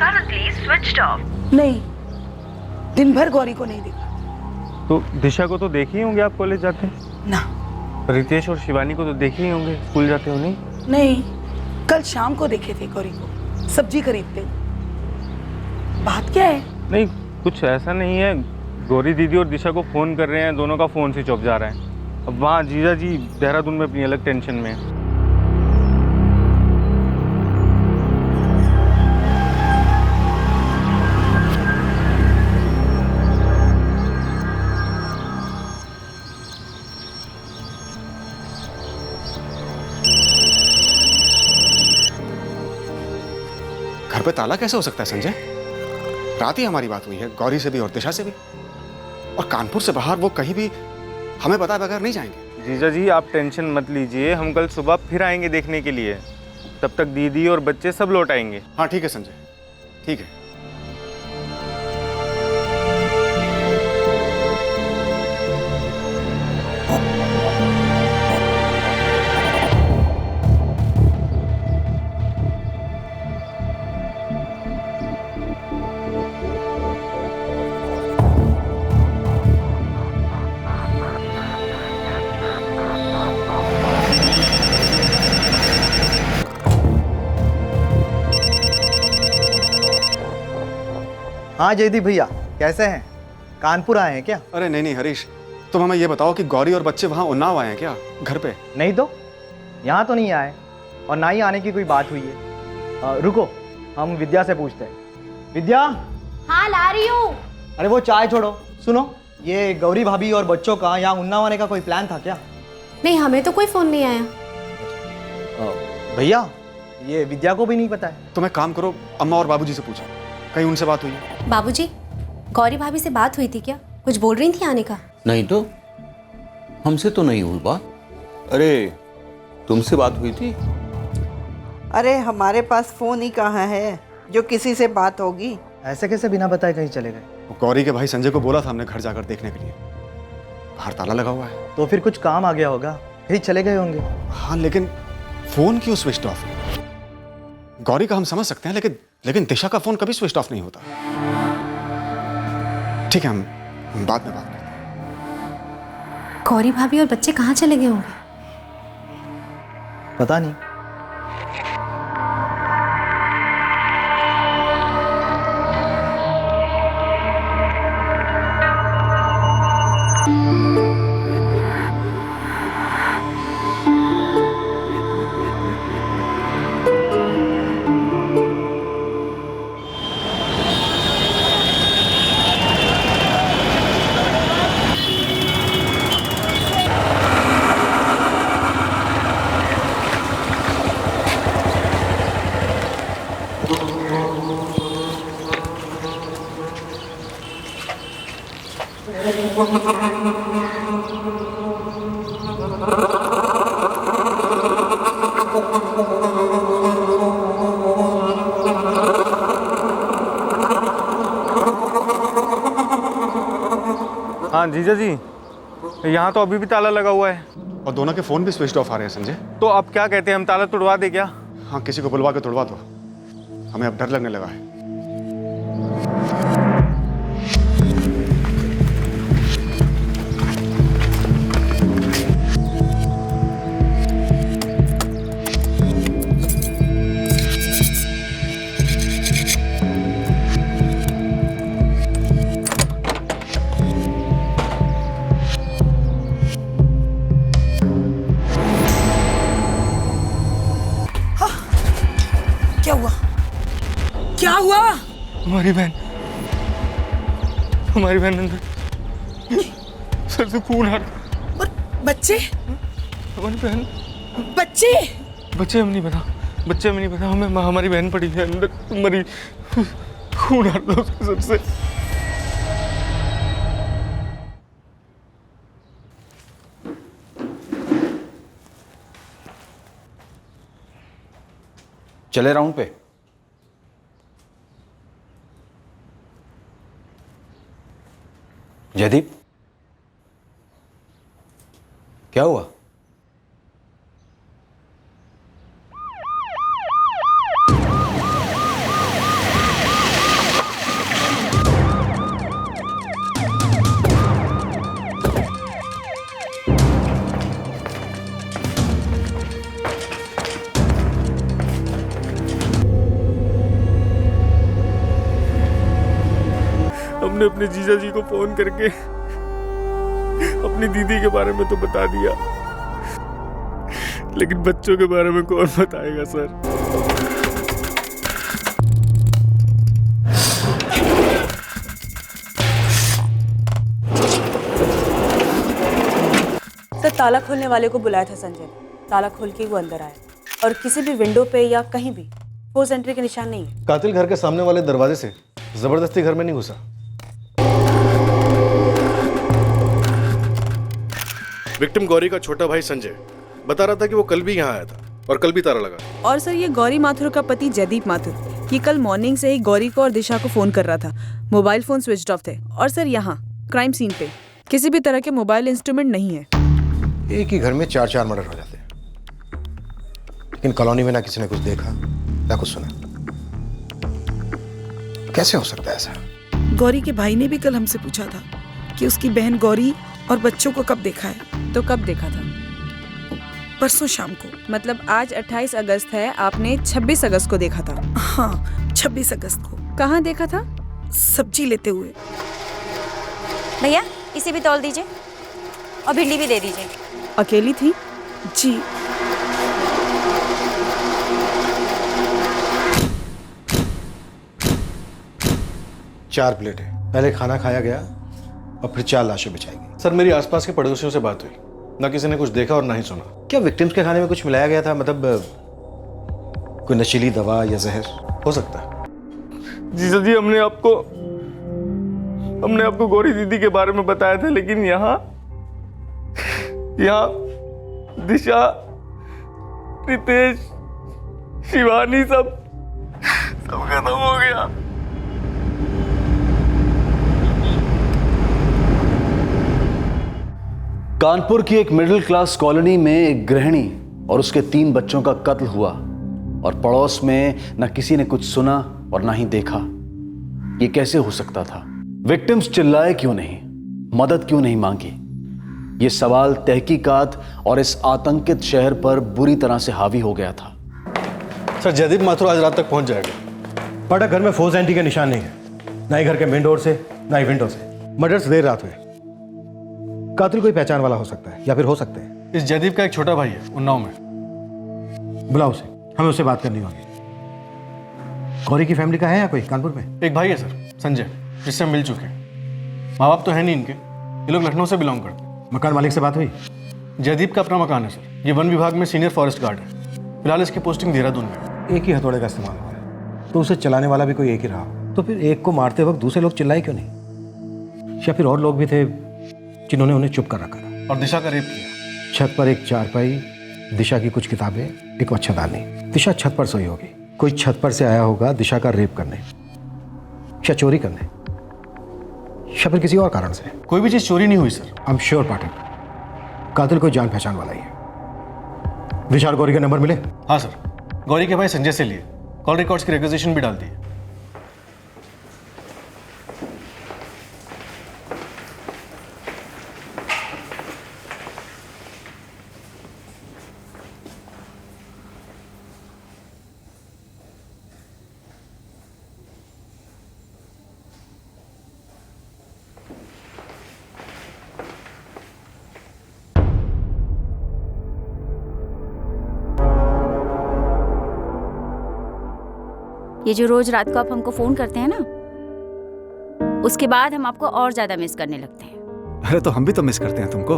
currently switched off. नहीं, दिन भर गौरी को नहीं देखा। तो दिशा को तो देखे ही होंगे आप कॉलेज जाते? ना। रितेश और शिवानी को तो देखे ही होंगे स्कूल जाते हो? नहीं नहीं, कल शाम को देखे थे गौरी को सब्जी खरीदते। बात क्या है? नहीं, कुछ ऐसा नहीं है। गौरी दीदी और दिशा को फ़ोन कर रहे हैं, दोनों का फ़ोन स्विच ऑफ जा रहा है। अब वहाँ जीजा जी देहरादून में अपनी अलग टेंशन में है। घर पे ताला कैसे हो सकता है संजय? रात ही हमारी बात हुई है गौरी से भी और दिशा से भी, और कानपुर से बाहर वो कहीं भी हमें बताए बगैर नहीं जाएंगे। जीजा जी आप टेंशन मत लीजिए, हम कल सुबह फिर आएंगे देखने के लिए। तब तक दीदी और बच्चे सब लौट आएंगे। हाँ ठीक है संजय, ठीक है। हाँ जयदीप भैया, कैसे हैं? कानपुर आए हैं क्या? अरे नहीं नहीं हरीश, तुम हमें ये बताओ कि गौरी और बच्चे वहाँ उन्नाव आए हैं क्या घर पे? नहीं तो, यहाँ तो नहीं आए और ना ही आने की कोई बात हुई है। रुको, हम विद्या से पूछते हैं। विद्या। हाँ ला रही हूँ। अरे वो चाय छोड़ो, सुनो, ये गौरी भाभी और बच्चों का यहाँ उन्नाव आने का कोई प्लान था क्या? नहीं, हमें तो कोई फोन नहीं आया। भैया ये विद्या को भी नहीं पता है। तुम एक काम करो, अम्मा और बाबूजी से पूछो, कहीं उनसे बात हुई है? बाबूजी, गौरी भाभी से बात हुई थी क्या? कुछ बोल रही थी आने का? नहीं तो, हमसे तो नहीं हुई बात। अरे तुमसे बात हुई थी? अरे हमारे पास फोन ही कहाँ है जो किसी से बात होगी। ऐसे कैसे बिना बताए कहीं चले गए? गौरी के भाई संजय को बोला था हमने घर जाकर देखने के लिए, बाहर ताला लगा हुआ है। तो फिर कुछ काम आ गया होगा, कहीं चले गए होंगे। हाँ लेकिन फोन क्यों स्विच ऑफ? गौरी का हम समझ सकते हैं, लेकिन दिशा का फोन कभी स्विच ऑफ नहीं होता। ठीक है, हम बाद में बात करते हैं। गौरी भाभी और बच्चे कहाँ चले गए होंगे? पता नहीं। हाँ जीजा जी, यहाँ तो अभी भी ताला लगा हुआ है और दोनों के फोन भी स्विच ऑफ आ रहे हैं संजय। तो अब क्या कहते हैं, हम ताला तोड़वा दे क्या? हाँ किसी को बुलवा के तोड़वा दो, हमें अब डर लगने लगा है। क्या हुआ? क्या हुआ? हमारी बहन अंदर सर से खून आ रहा। और बच्चे? हमारी बहन। बच्चे? बच्चे हमें नहीं पता, हमें हमारी बहन पड़ी है अंदर मरी, खून आ रहा उसके सर से। चले राउंड पे? जयदीप, क्या हुआ? हमने अपने जीजा जी को फोन करके अपनी दीदी के बारे में तो बता दिया, लेकिन बच्चों के बारे में कौन बताएगा सर? सर ताला खोलने वाले को बुलाया था संजय ने। ताला खोल के वो अंदर आया और किसी भी विंडो पे या कहीं भी फोर्स एंट्री के निशान नहीं है। कातिल घर के सामने वाले दरवाजे से जबरदस्ती घर में नहीं घुसा। विक्टिम गौरी का छोटा भाई संजय बता रहा था कि वो कल भी यहाँ आया था और कल भी ताला लगा। और सर ये गौरी माथुर का पति जयदीप माथुर, ये कल मॉर्निंग से ही गौरी को और दिशा को फोन कर रहा था। मोबाइल फोन स्विच ऑफ थे। और सर यहाँ क्राइम सीन पे किसी भी तरह के मोबाइल इंस्ट्रूमेंट नहीं है। एक ही घर में 4-4 मर्डर हो जाते हैं, लेकिन कॉलोनी में ना किसी ने कुछ देखा ना कुछ सुना। कैसे हो सकता है ऐसा? गौरी के भाई ने भी कल हमसे पूछा था कि उसकी बहन गौरी और बच्चों को कब देखा है। तो कब देखा था? परसों शाम को। मतलब आज 28 अगस्त है, आपने 26 अगस्त को देखा था? हाँ, 26 अगस्त को। कहाँ देखा था? सब्जी लेते हुए। भैया इसे भी तौल दीजिए और भिंडी भी दे दीजिए। अकेली थी? जी। चार प्लेटें, पहले खाना खाया गया और फिर 4 लाशें बिछाई गई। सर मेरी आसपास के पड़ोसियों से बात हुई, ना किसी ने कुछ देखा और ना ही सुना। क्या विक्टिम्स के खाने में कुछ मिलाया गया था? मतलब कोई नशीली दवा या जहर हो सकता है? जीजा जी हमने आपको गौरी दीदी के बारे में बताया था, लेकिन यहाँ दिशा, रितेश, शिवानी सब खत्म हो गया। कानपुर की एक मिडिल क्लास कॉलोनी में एक गृहिणी और उसके 3 बच्चों का कत्ल हुआ और पड़ोस में न किसी ने कुछ सुना और ना ही देखा। ये कैसे हो सकता था? विक्टिम्स चिल्लाए क्यों नहीं, मदद क्यों नहीं मांगी? ये सवाल तहकीकात और इस आतंकित शहर पर बुरी तरह से हावी हो गया था। सर जयदीप माथुर आज रात तक पहुंच जाएगा। पटा घर में फोर्स एंट्री का निशान नहीं है, ना ही घर के मेन डोर से ना ही विंडो से। मर्डर्स देर रात हुए। कातिल कोई पहचान वाला हो सकता है या फिर हो सकते हैं। इस जयदीप का एक छोटा भाई है उन्नाव में। बुलाओ उसे, हमें उससे बात करनी होगी। गौरी की फैमिली का है या कोई कानपुर में? एक भाई है सर संजय, जिससे हम मिल चुके हैं। माँ बाप तो है नहीं इनके, ये लोग लखनऊ से बिलोंग करते हैं। मकान मालिक से बात हुई? जयदीप का अपना मकान है सर, ये वन विभाग में सीनियर फॉरेस्ट गार्ड है। फिलहाल इसकी पोस्टिंग देहरादून में है। एक ही हथौड़े का इस्तेमाल हुआ है, तो उसे चलाने वाला भी कोई एक ही रहा। तो फिर एक को मारते वक्त दूसरे लोग चिल्लाए क्यों नहीं? या फिर और लोग भी थे जिन्होंने उन्हें चुप कर रखा था? और दिशा का रेप किया। छत पर एक चारपाई, दिशा की कुछ किताबें, एक मच्छरदानी। दिशा छत पर सोई होगी, कोई छत पर से आया होगा दिशा का रेप करने या चोरी करने, या फिर किसी और कारण से। कोई भी चीज चोरी नहीं हुई सर। आई एम श्योर पाठक, कातिल कोई जान पहचान वाला ही है। दिशा और गौरी के नंबर मिले? हाँ सर, गौरी के भाई संजय से लिए, कॉल रिकॉर्ड्स की रिक्वेजिशन भी डाल दी है। ये जो रोज रात को आप हमको फोन करते हैं ना, उसके बाद हम आपको और ज्यादा मिस करने लगते हैं। अरे तो हम भी तो मिस करते हैं तुमको,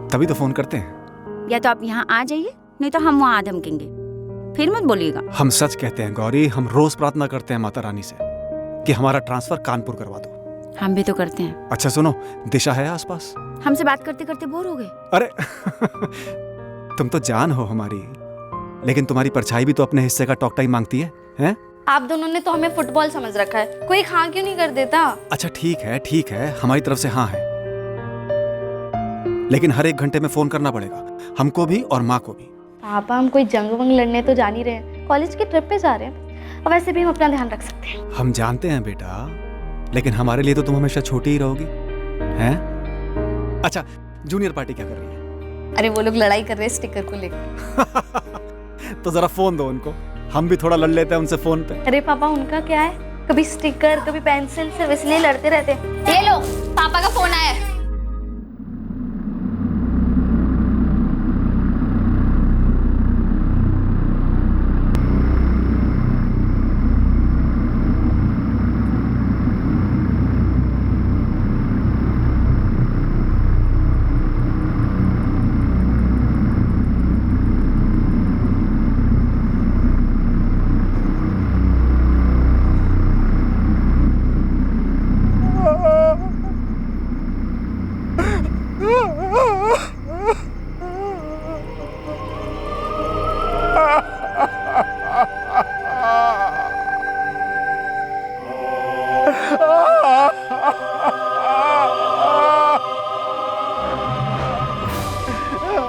तभी तो फोन करते हैं। या तो आप यहाँ आ जाइए, नहीं तो हम वहाँ धमकेंगे। फिर मत बोलिएगा। हम सच कहते हैं गौरी, हम रोज प्रार्थना करते हैं माता रानी से कि हमारा ट्रांसफर कानपुर करवा दो। हम भी तो करते हैं। अच्छा सुनो, दिशा है आसपास? हमसे बात करते करते बोर हो गए। अरे तुम तो जान हो हमारी, लेकिन तुम्हारी परछाई भी तो अपने हिस्से का टॉक टाइम मांगती है, हैं? आप दोनों ने तो हमें फुटबॉल समझ रखा है, कोई हाँ क्यों नहीं कर देता? अच्छा ठीक है, हमारी तरफ से हाँ है, लेकिन हर 1 घंटे में फोन करना पड़ेगा हमको भी और माँ को भी। पापा हम कोई जंग वंग लड़ने तो जा नहीं रहे, कॉलेज की ट्रिप पे जा रहे हैं, और वैसे भी हम अपना ध्यान रख सकते हैं। हम जानते हैं बेटा, लेकिन हमारे लिए तो तुम हमेशा छोटी ही रहोगी, हैं? अच्छा जूनियर पार्टी क्या कर रही है? अरे वो लोग लड़ाई कर रहे हैं स्टिकर को लेकर। तो जरा फोन दो उनको, हम भी थोड़ा लड़ लेते हैं उनसे फोन पे। अरे पापा उनका क्या है, कभी स्टिकर कभी पेंसिल, सिर्फ इसलिए लड़ते रहते हैं। ये लो, पापा का फोन आया है।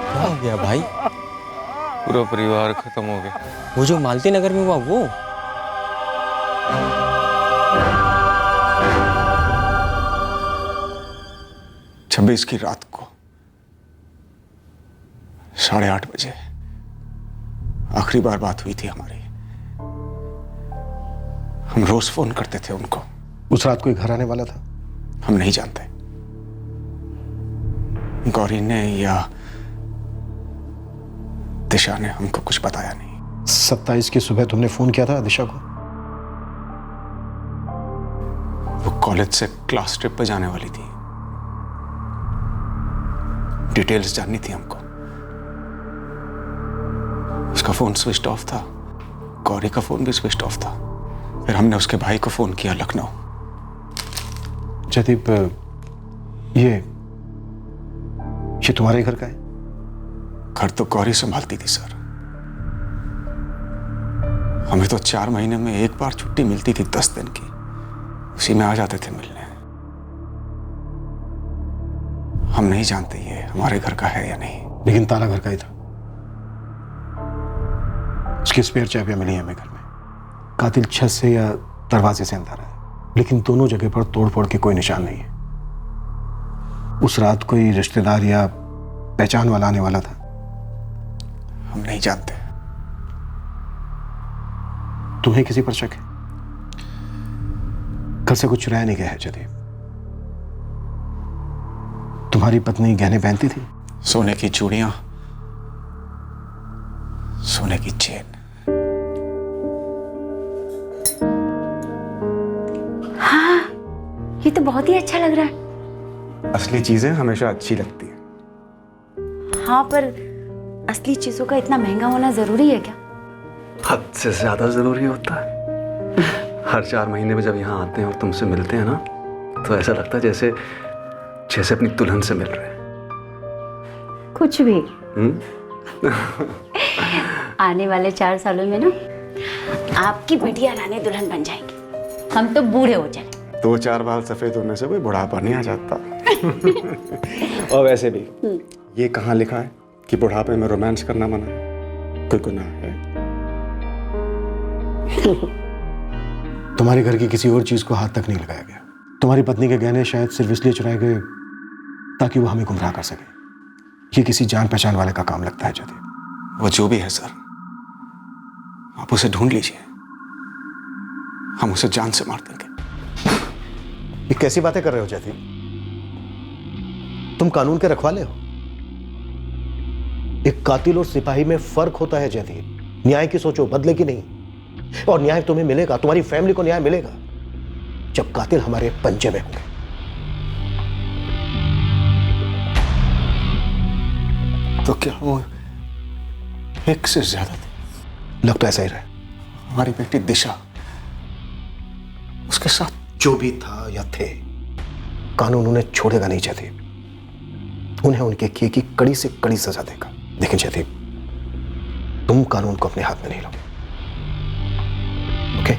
क्या हो गया भाई? पूरा परिवार खत्म हो गया। वो जो मालती नगर में हुआ वो? छब्बीस की रात को 8:30 बजे आखिरी बार बात हुई थी हमारी। हम रोज फोन करते थे उनको। उस रात कोई घर आने वाला था? हम नहीं जानते। गौरी ने या दिशा ने हमको कुछ बताया नहीं। 27 की सुबह तुमने फोन किया था दिशा को? वो कॉलेज से क्लास ट्रिप पे जाने वाली थी। डिटेल्स जाननी थी हमको। उसका फोन स्विच ऑफ था, गौरी का फोन भी स्विच ऑफ था। फिर हमने उसके भाई को फोन किया लखनऊ। जयदीप, ये तुम्हारे घर का है? घर तो गौरी संभालती थी सर। हमें तो 4 महीने में एक बार छुट्टी मिलती थी 10 दिन की, उसी में आ जाते थे मिलने। हम नहीं जानते ये हमारे घर का है या नहीं। लेकिन ताला घर का ही था। उसकी स्पेयर चाबियां मिली हमें घर में। कातिल छत से या दरवाजे से अंदर आया, लेकिन दोनों जगह पर तोड़ फोड़ के कोई निशान नहीं है। उस रात कोई रिश्तेदार या पहचान वाला आने वाला था? हम नहीं जानते। तुम्हें किसी पर शक है? कल से कुछ चुराया नहीं गया है जयदीप? तुम्हारी पत्नी गहने पहनती थी? सोने की चूड़ियां, सोने की चेन। हाँ, ये तो बहुत ही अच्छा लग रहा है। असली चीजें हमेशा अच्छी लगती हैं। हाँ, पर असली चीजों का इतना महंगा होना जरूरी है क्या? हद से ज्यादा जरूरी होता है। हर 4 महीने में जब यहाँ आते हैं और तुमसे मिलते हैं ना, तो ऐसा लगता है जैसे अपनी दुल्हन से मिल रहे हैं। कुछ भी। आने वाले 4 सालों में ना आपकी बिटिया रानी दुल्हन बन जाएगी। हम तो बूढ़े हो जाएंगे। 2-4 बाल सफेद होने से कोई बुढ़ापा नहीं आ जाता। और वैसे भी ये कहाँ लिखा है कि बुढ़ापे में रोमांस करना मना है? कोई गुनाह है? तुम्हारे घर की किसी और चीज को हाथ तक नहीं लगाया गया। तुम्हारी पत्नी के गहने शायद सिर्फ इसलिए चुराए गए ताकि वो हमें गुमराह कर सके। ये किसी जान पहचान वाले का काम लगता है जयदीप। वो जो भी है सर, आप उसे ढूंढ लीजिए, हम उसे जान से मार देंगे। ये कैसी बातें कर रहे हो जयदीप? तुम कानून के रखवाले हो। एक कातिल और सिपाही में फर्क होता है जयदीप। न्याय की सोचो, बदले की नहीं। और न्याय तुम्हें मिलेगा, तुम्हारी फैमिली को न्याय मिलेगा जब कातिल हमारे पंजे में होंगे। तो क्या वो एक से ज्यादा थे? लग तो ऐसा ही रहा। हमारी बेटी दिशा, उसके साथ जो भी था या थे, कानून उन्हें छोड़ेगा नहीं जयदीप। उन्हें उनके किए की कड़ी से कड़ी सजा देगा। लेकिन जयदीप, तुम कानून को अपने हाथ में नहीं लोगे। ओके?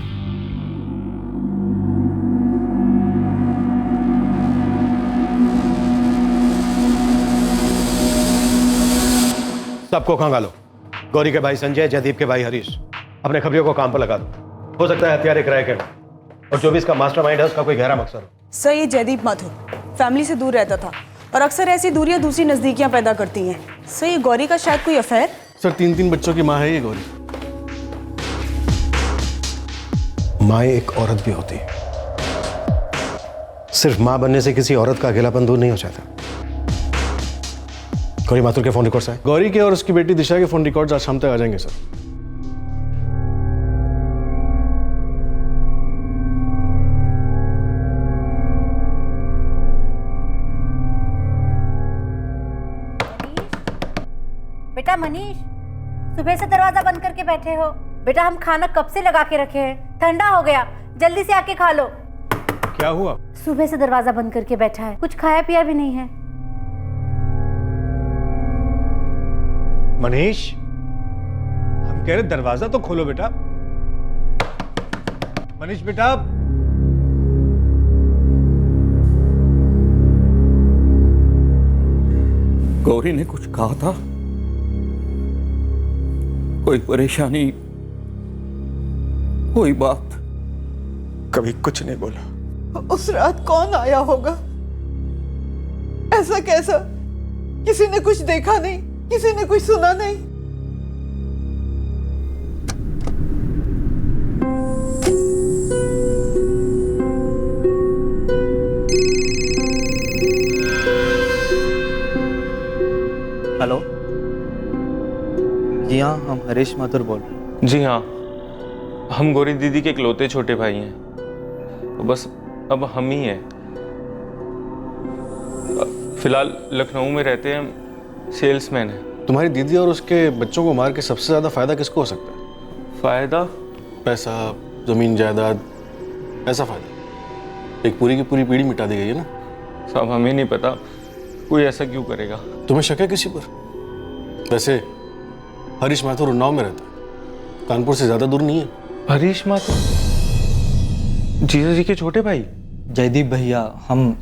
सबको खंगालो। गौरी के भाई संजय, जयदीप के भाई हरीश, अपने खबरियों को काम पर लगा दो। हो सकता है हथियार एक रैकेट और जो भी इसका मास्टरमाइंड है उसका कोई गहरा मकसद हो। सर, ये जयदीप माथुर फैमिली से दूर रहता था और अक्सर ऐसी दूरियां दूसरी नजदीकियां पैदा करती हैं। सर, ये गौरी का शायद कोई अफेयर? सर, 3 बच्चों की माँ है ये गौरी। माँ एक औरत भी होती है। सिर्फ माँ बनने से किसी औरत का अकेलापन दूर नहीं हो जाता। गौरी माथुर के फोन रिकॉर्ड्स आए? गौरी के और उसकी बेटी दिशा के फोन रिकॉर्ड्स आज शाम तक आ जाएंगे सर। बेटा मनीष, सुबह से दरवाजा बंद करके बैठे हो। बेटा हम खाना कब से लगा के रखे हैं, ठंडा हो गया, जल्दी से आके खा लो। क्या हुआ? सुबह से दरवाजा बंद करके बैठा है, कुछ खाया पिया भी नहीं है। मनीष, हम कह रहे दरवाजा तो खोलो बेटा। मनीष बेटा, गौरी ने कुछ कहा था? कोई परेशानी, कोई बात? कभी कुछ नहीं बोला। उस रात कौन आया होगा? ऐसा कैसा? किसी ने कुछ देखा नहीं, किसी ने कुछ सुना नहीं? हेलो, जी हाँ, हम हरीश माथुर बोल रहे हैं। जी हाँ, हम गौरी दीदी के इकलौते छोटे भाई हैं, तो बस अब हम ही हैं। फिलहाल लखनऊ में रहते हैं, सेल्समैन है। तुम्हारी दीदी और उसके बच्चों को मार के सबसे ज्यादा फायदा किसको हो सकता है? फायदा? पैसा, जमीन जायदाद, ऐसा फायदा। एक पूरी की पूरी पीढ़ी मिटा दी गई है ना। साहब हमें नहीं पता, कोई ऐसा क्यों करेगा। तुम्हें शक है किसी पर? वैसे हरीश माथुर उन्नाव में रहता है, कानपुर से ज्यादा दूर नहीं है। हरीश माथुर जीजा जी के छोटे भाई? जयदीप भैया, हम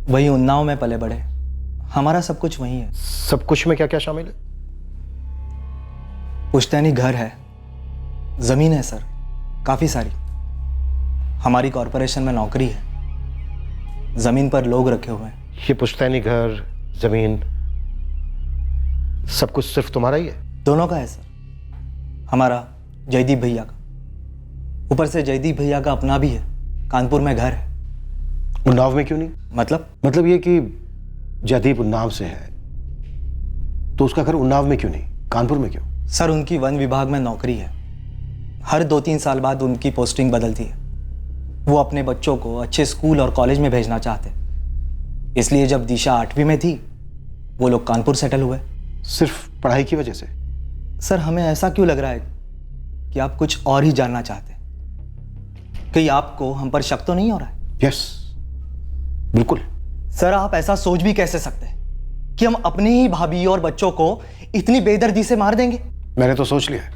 वही उन्नाव में पले बड़े, हमारा सब कुछ वही है। सब कुछ में क्या क्या शामिल है? पुश्तैनी घर है, जमीन है सर, काफी सारी। हमारी कॉरपोरेशन में नौकरी है, जमीन पर लोग रखे हुए हैं। ये पुश्तैनी घर, जमीन, सब कुछ सिर्फ तुम्हारा ही है? दोनों का है सर, हमारा, जयदीप भैया का। ऊपर से जयदीप भैया का अपना भी है, कानपुर में घर है। उन्नाव में क्यों नहीं? मतलब ये कि जयदीप उन्नाव से है तो उसका घर उन्नाव में क्यों नहीं, कानपुर में क्यों? सर उनकी वन विभाग में नौकरी है, हर 2-3 साल बाद उनकी पोस्टिंग बदलती है। वो अपने बच्चों को अच्छे स्कूल और कॉलेज में भेजना चाहते, इसलिए जब दिशा 8वीं में थी वो लोग कानपुर सेटल हुए। सिर्फ पढ़ाई की वजह से? सर हमें ऐसा क्यों लग रहा है कि आप कुछ और ही जानना चाहते हैं? कहीं आपको हम पर शक तो नहीं हो रहा है? यस, बिल्कुल। सर आप ऐसा सोच भी कैसे सकते हैं कि हम अपनी ही भाभी और बच्चों को इतनी बेदर्दी से मार देंगे? मैंने तो सोच लिया है।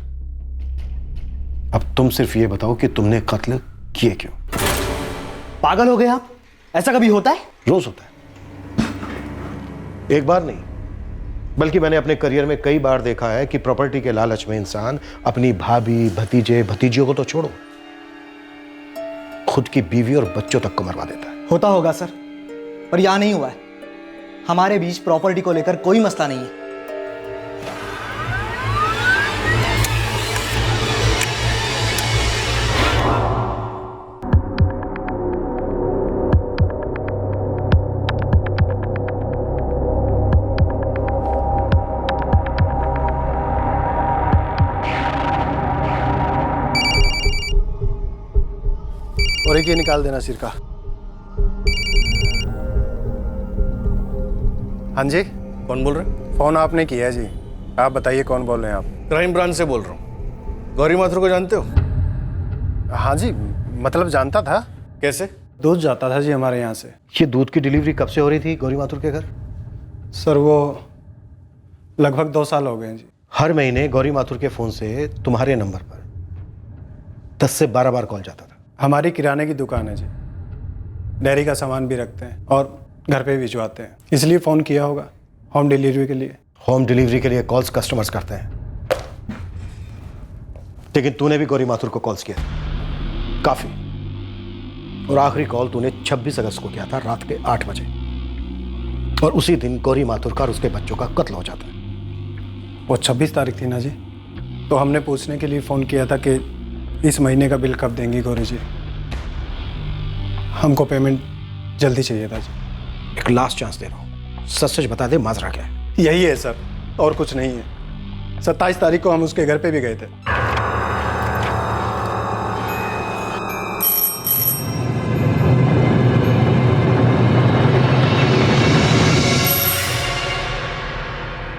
अब तुम सिर्फ ये बताओ कि तुमने कत्ल किए क्यों? पागल हो गए आप? ऐसा कभी होता है? रोज होता है, एक बार नहीं, बल्कि मैंने अपने करियर में कई बार देखा है कि प्रॉपर्टी के लालच में इंसान अपनी भाभी, भतीजे, भतीजियों को तो छोड़ो, खुद की बीवी और बच्चों तक को मरवा देता है। होता होगा सर, पर यहां नहीं हुआ है। हमारे बीच प्रॉपर्टी को लेकर कोई मसला नहीं है। और एक ये निकाल देना सिर का। हाँ जी, कौन बोल रहे हैं? फोन आपने किया है जी, आप बताइए कौन बोल रहे हैं आप? क्राइम ब्रांच से बोल रहा हूँ। गौरी माथुर को जानते हो? हाँ जी, मतलब जानता था। कैसे? दूध जाता था जी हमारे यहाँ से। ये दूध की डिलीवरी कब से हो रही थी गौरी माथुर के घर? सर वो लगभग 2 साल हो गए हैं जी। हर महीने गौरी माथुर के फ़ोन से तुम्हारे नंबर पर 10 से 12 बार कॉल जाता था। हमारी किराने की दुकान है जी, डेयरी का सामान भी रखते हैं और घर पे भिजवाते हैं, इसलिए फ़ोन किया होगा होम डिलीवरी के लिए। होम डिलीवरी के लिए कॉल्स कस्टमर्स करते हैं, लेकिन तूने भी गौरी माथुर को कॉल्स किया, काफ़ी। और आखिरी कॉल तूने 26 अगस्त को किया था रात के 8 बजे, और उसी दिन गौरी माथुर का और उसके बच्चों का कत्ल हो जाता है। वो 26 तारीख थी ना जी, तो हमने पूछने के लिए फ़ोन किया था कि इस महीने का बिल कब देंगी गौरी जी? हमको पेमेंट जल्दी चाहिए था जी। एक लास्ट चांस दे रहा हूँ, सच सच बता दे माजरा क्या है? यही है सर, और कुछ नहीं है। 27 तारीख को हम उसके घर पे भी गए थे।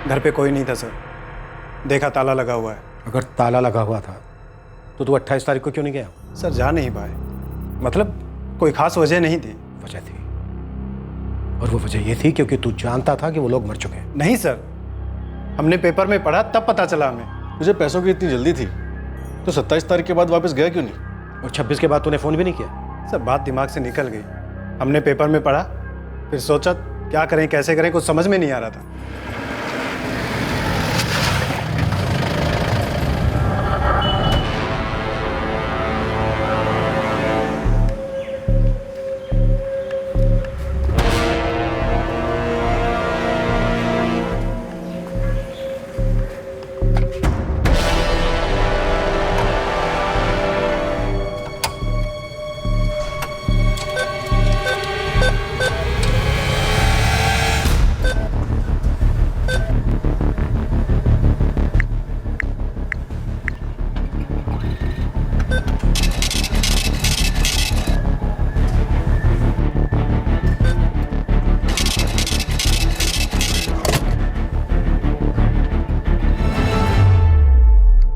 घर पे कोई नहीं था सर, देखा ताला लगा हुआ है। अगर ताला लगा हुआ था तो तू 28 तारीख को क्यों नहीं गया? सर जा नहीं पाए, मतलब कोई खास वजह नहीं थी। वजह थी, और वो वजह ये थी क्योंकि तू जानता था कि वो लोग मर चुके हैं। नहीं सर, हमने पेपर में पढ़ा तब पता चला हमें। मुझे पैसों की इतनी जल्दी थी तो 27 तारीख के बाद वापस गया क्यों नहीं? और 26 के बाद तूने फ़ोन भी नहीं किया? सर बात दिमाग से निकल गई। हमने पेपर में पढ़ा, फिर सोचा क्या करें कैसे करें, कुछ समझ में नहीं आ रहा था।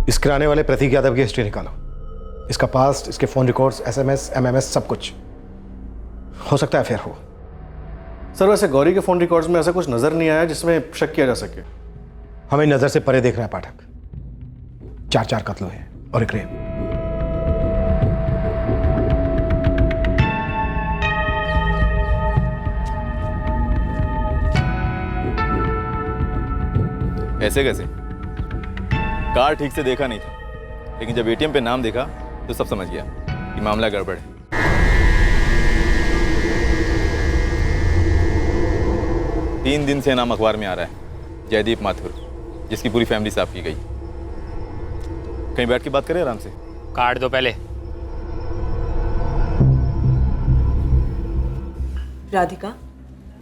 इस किराने वाले प्रतीक यादव की हिस्ट्री निकालो, इसका पास्ट, इसके फोन रिकॉर्ड्स, SMS, MMS सब कुछ। हो सकता है फिर हो। सर वैसे गौरी के फोन रिकॉर्ड्स में ऐसा कुछ नजर नहीं आया जिसमें शक किया जा सके। हमें नजर से परे देखना है पाठक। 4 कत्ल हुए और एक रेप। ऐसे कैसे? कार्ड ठीक से देखा नहीं था, लेकिन जब ATM पे नाम देखा तो सब समझ गया कि मामला गड़बड़ है। तीन दिन से नाम अखबार में आ रहा है, जयदीप माथुर, जिसकी पूरी फैमिली साफ की गई। कहीं बैठ के बात करें आराम से। कार्ड दो पहले। राधिका,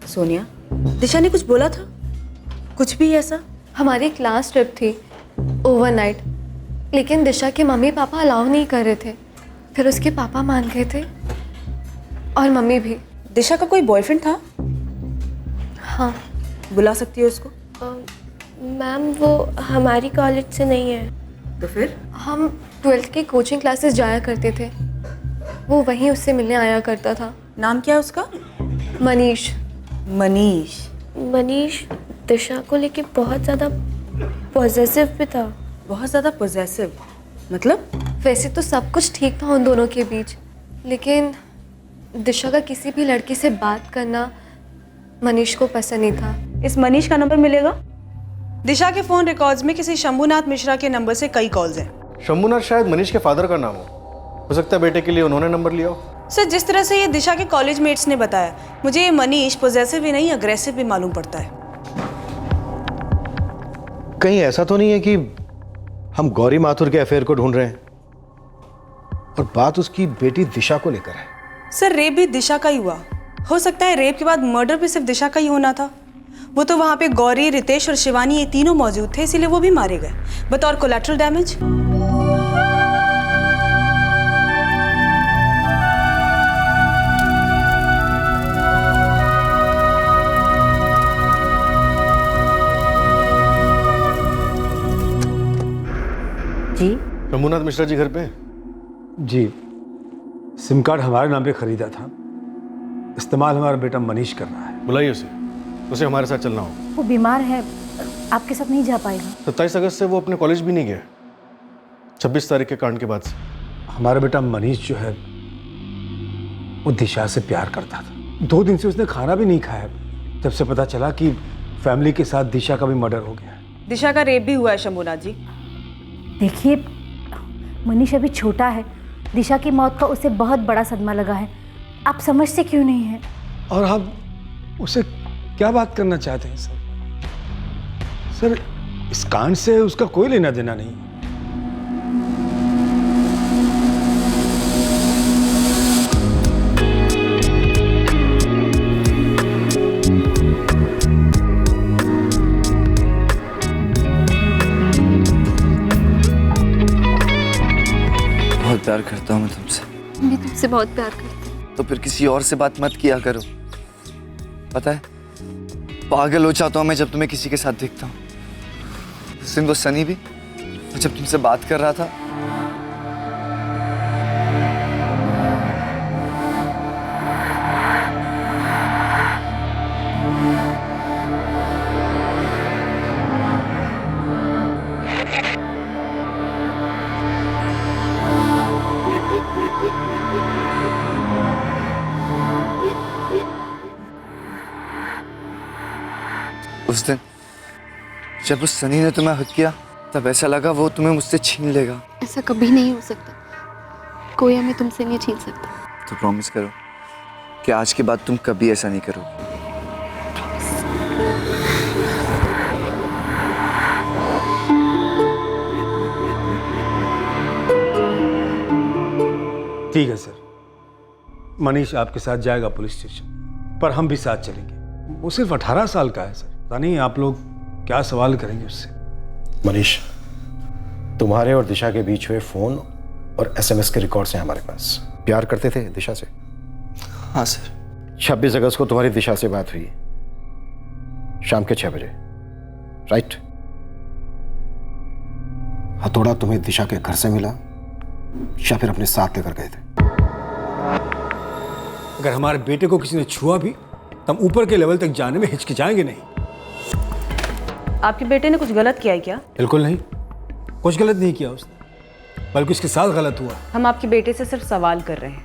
सोनिया, दिशा ने कुछ बोला था? कुछ भी ऐसा? हमारी क्लास ट्रिप थी ओवरनाइट, लेकिन दिशा के मम्मी पापा अलाउ नहीं कर रहे थे। फिर उसके पापा मान गए थे और मम्मी भी। दिशा का कोई बॉयफ्रेंड था? हाँ। बुला सकती हो उसको? मैम वो हमारी कॉलेज से नहीं है। तो फिर? हम 12th की कोचिंग क्लासेस जाया करते थे, वो वहीं उससे मिलने आया करता था। नाम क्या है उसका? मनीष। मनीष? मनीष दिशा को लेके बहुत ज़्यादा पॉजेसिव भी था। बहुत ज़्यादा पॉजेसिव मतलब? वैसे तो सब कुछ ठीक था उन दोनों के बीच, लेकिन दिशा का किसी भी लड़की से बात करना मनीष को पसंद नहीं था। इस मनीष का नंबर मिलेगा? दिशा के फ़ोन रिकॉर्ड्स में किसी शंभुनाथ मिश्रा के नंबर से कई कॉल्स हैं। शंभुनाथ शायद मनीष के फादर का नाम हो सकता है, बेटे के लिए उन्होंने नंबर लिया हो। सर जिस तरह से ये दिशा के कॉलेज मेट्स ने बताया, मुझे ये मनीष पॉजेसिव ही नहीं अग्रेसिव भी मालूम पड़ता है। कहीं ऐसा तो नहीं है कि हम गौरी माथुर के अफेयर को ढूंढ रहे हैं और बात उसकी बेटी दिशा को लेकर है? सर रेप भी दिशा का ही हुआ, हो सकता है रेप के बाद मर्डर भी सिर्फ दिशा का ही होना था। वो तो वहाँ पे गौरी, रितेश और शिवानी ये तीनों मौजूद थे, इसीलिए वो भी मारे गए बतौर कोलैटरल डैमेज। जी शंभुनाथ मिश्रा जी घर पे? जी, सिम कार्ड हमारे नाम पे खरीदा था, इस्तेमाल हमारा बेटा मनीष कर रहा है। बुलाइए उसे हमारे साथ चलना होगा। वो बीमार है, आपके साथ नहीं जा पाएगा। 27 अगस्त से वो अपने कॉलेज भी नहीं गया, 26 तारीख के कांड के बाद से। हमारा बेटा मनीष जो है वो दिशा से प्यार करता था। 2 दिन से उसने खाना भी नहीं खाया जब से पता चला कि फैमिली के साथ दिशा का भी मर्डर हो गया। दिशा का रेप भी हुआ है शंभुनाथ जी। देखिए मनीष अभी छोटा है, दिशा की मौत का उसे बहुत बड़ा सदमा लगा है, आप समझते क्यों नहीं हैं? और आप उसे क्या बात करना चाहते हैं सर? सर इस कांड से उसका कोई लेना देना नहीं। करता हूँ मैं तुमसे। मैं तुमसे बहुत प्यार करती हूँ। तो फिर किसी और से बात मत किया करो। पता है, पागल हो जाता हूँ मैं जब तुम्हें किसी के साथ देखता हूँ। उस दिन वो सनी भी जब तुमसे बात कर रहा था, उस दिन जब उस सनी ने तुम्हें हक किया तब ऐसा लगा वो तुम्हें मुझसे छीन लेगा। ऐसा कभी नहीं हो सकता। कोई हमें तुमसे नहीं छीन सकता। तो प्रॉमिस करो कि आज के बाद तुम कभी ऐसा नहीं करोगे। ठीक है सर, मनीष आपके साथ जाएगा पुलिस स्टेशन, पर हम भी साथ चलेंगे। वो सिर्फ 18 साल का है सर, पता नहीं आप लोग क्या सवाल करेंगे उससे। मनीष, तुम्हारे और दिशा के बीच हुए फोन और एसएमएस के रिकॉर्ड्स हैं हमारे पास। प्यार करते थे दिशा से? हाँ सर। 26 अगस्त को तुम्हारी दिशा से बात हुई शाम के 6 बजे, राइट? हथौड़ा तुम्हें दिशा के घर से मिला या फिर अपने साथ लेकर गए थे? अगर हमारे बेटे को किसी ने छुआ भी तो हम ऊपर के लेवल तक जाने में हिचकिचाएंगे नहीं। आपके बेटे ने कुछ गलत किया है क्या? बिल्कुल नहीं, कुछ गलत नहीं किया उसने, बल्कि उसके साथ गलत हुआ। हम आपके बेटे से सिर्फ सवाल कर रहे हैं।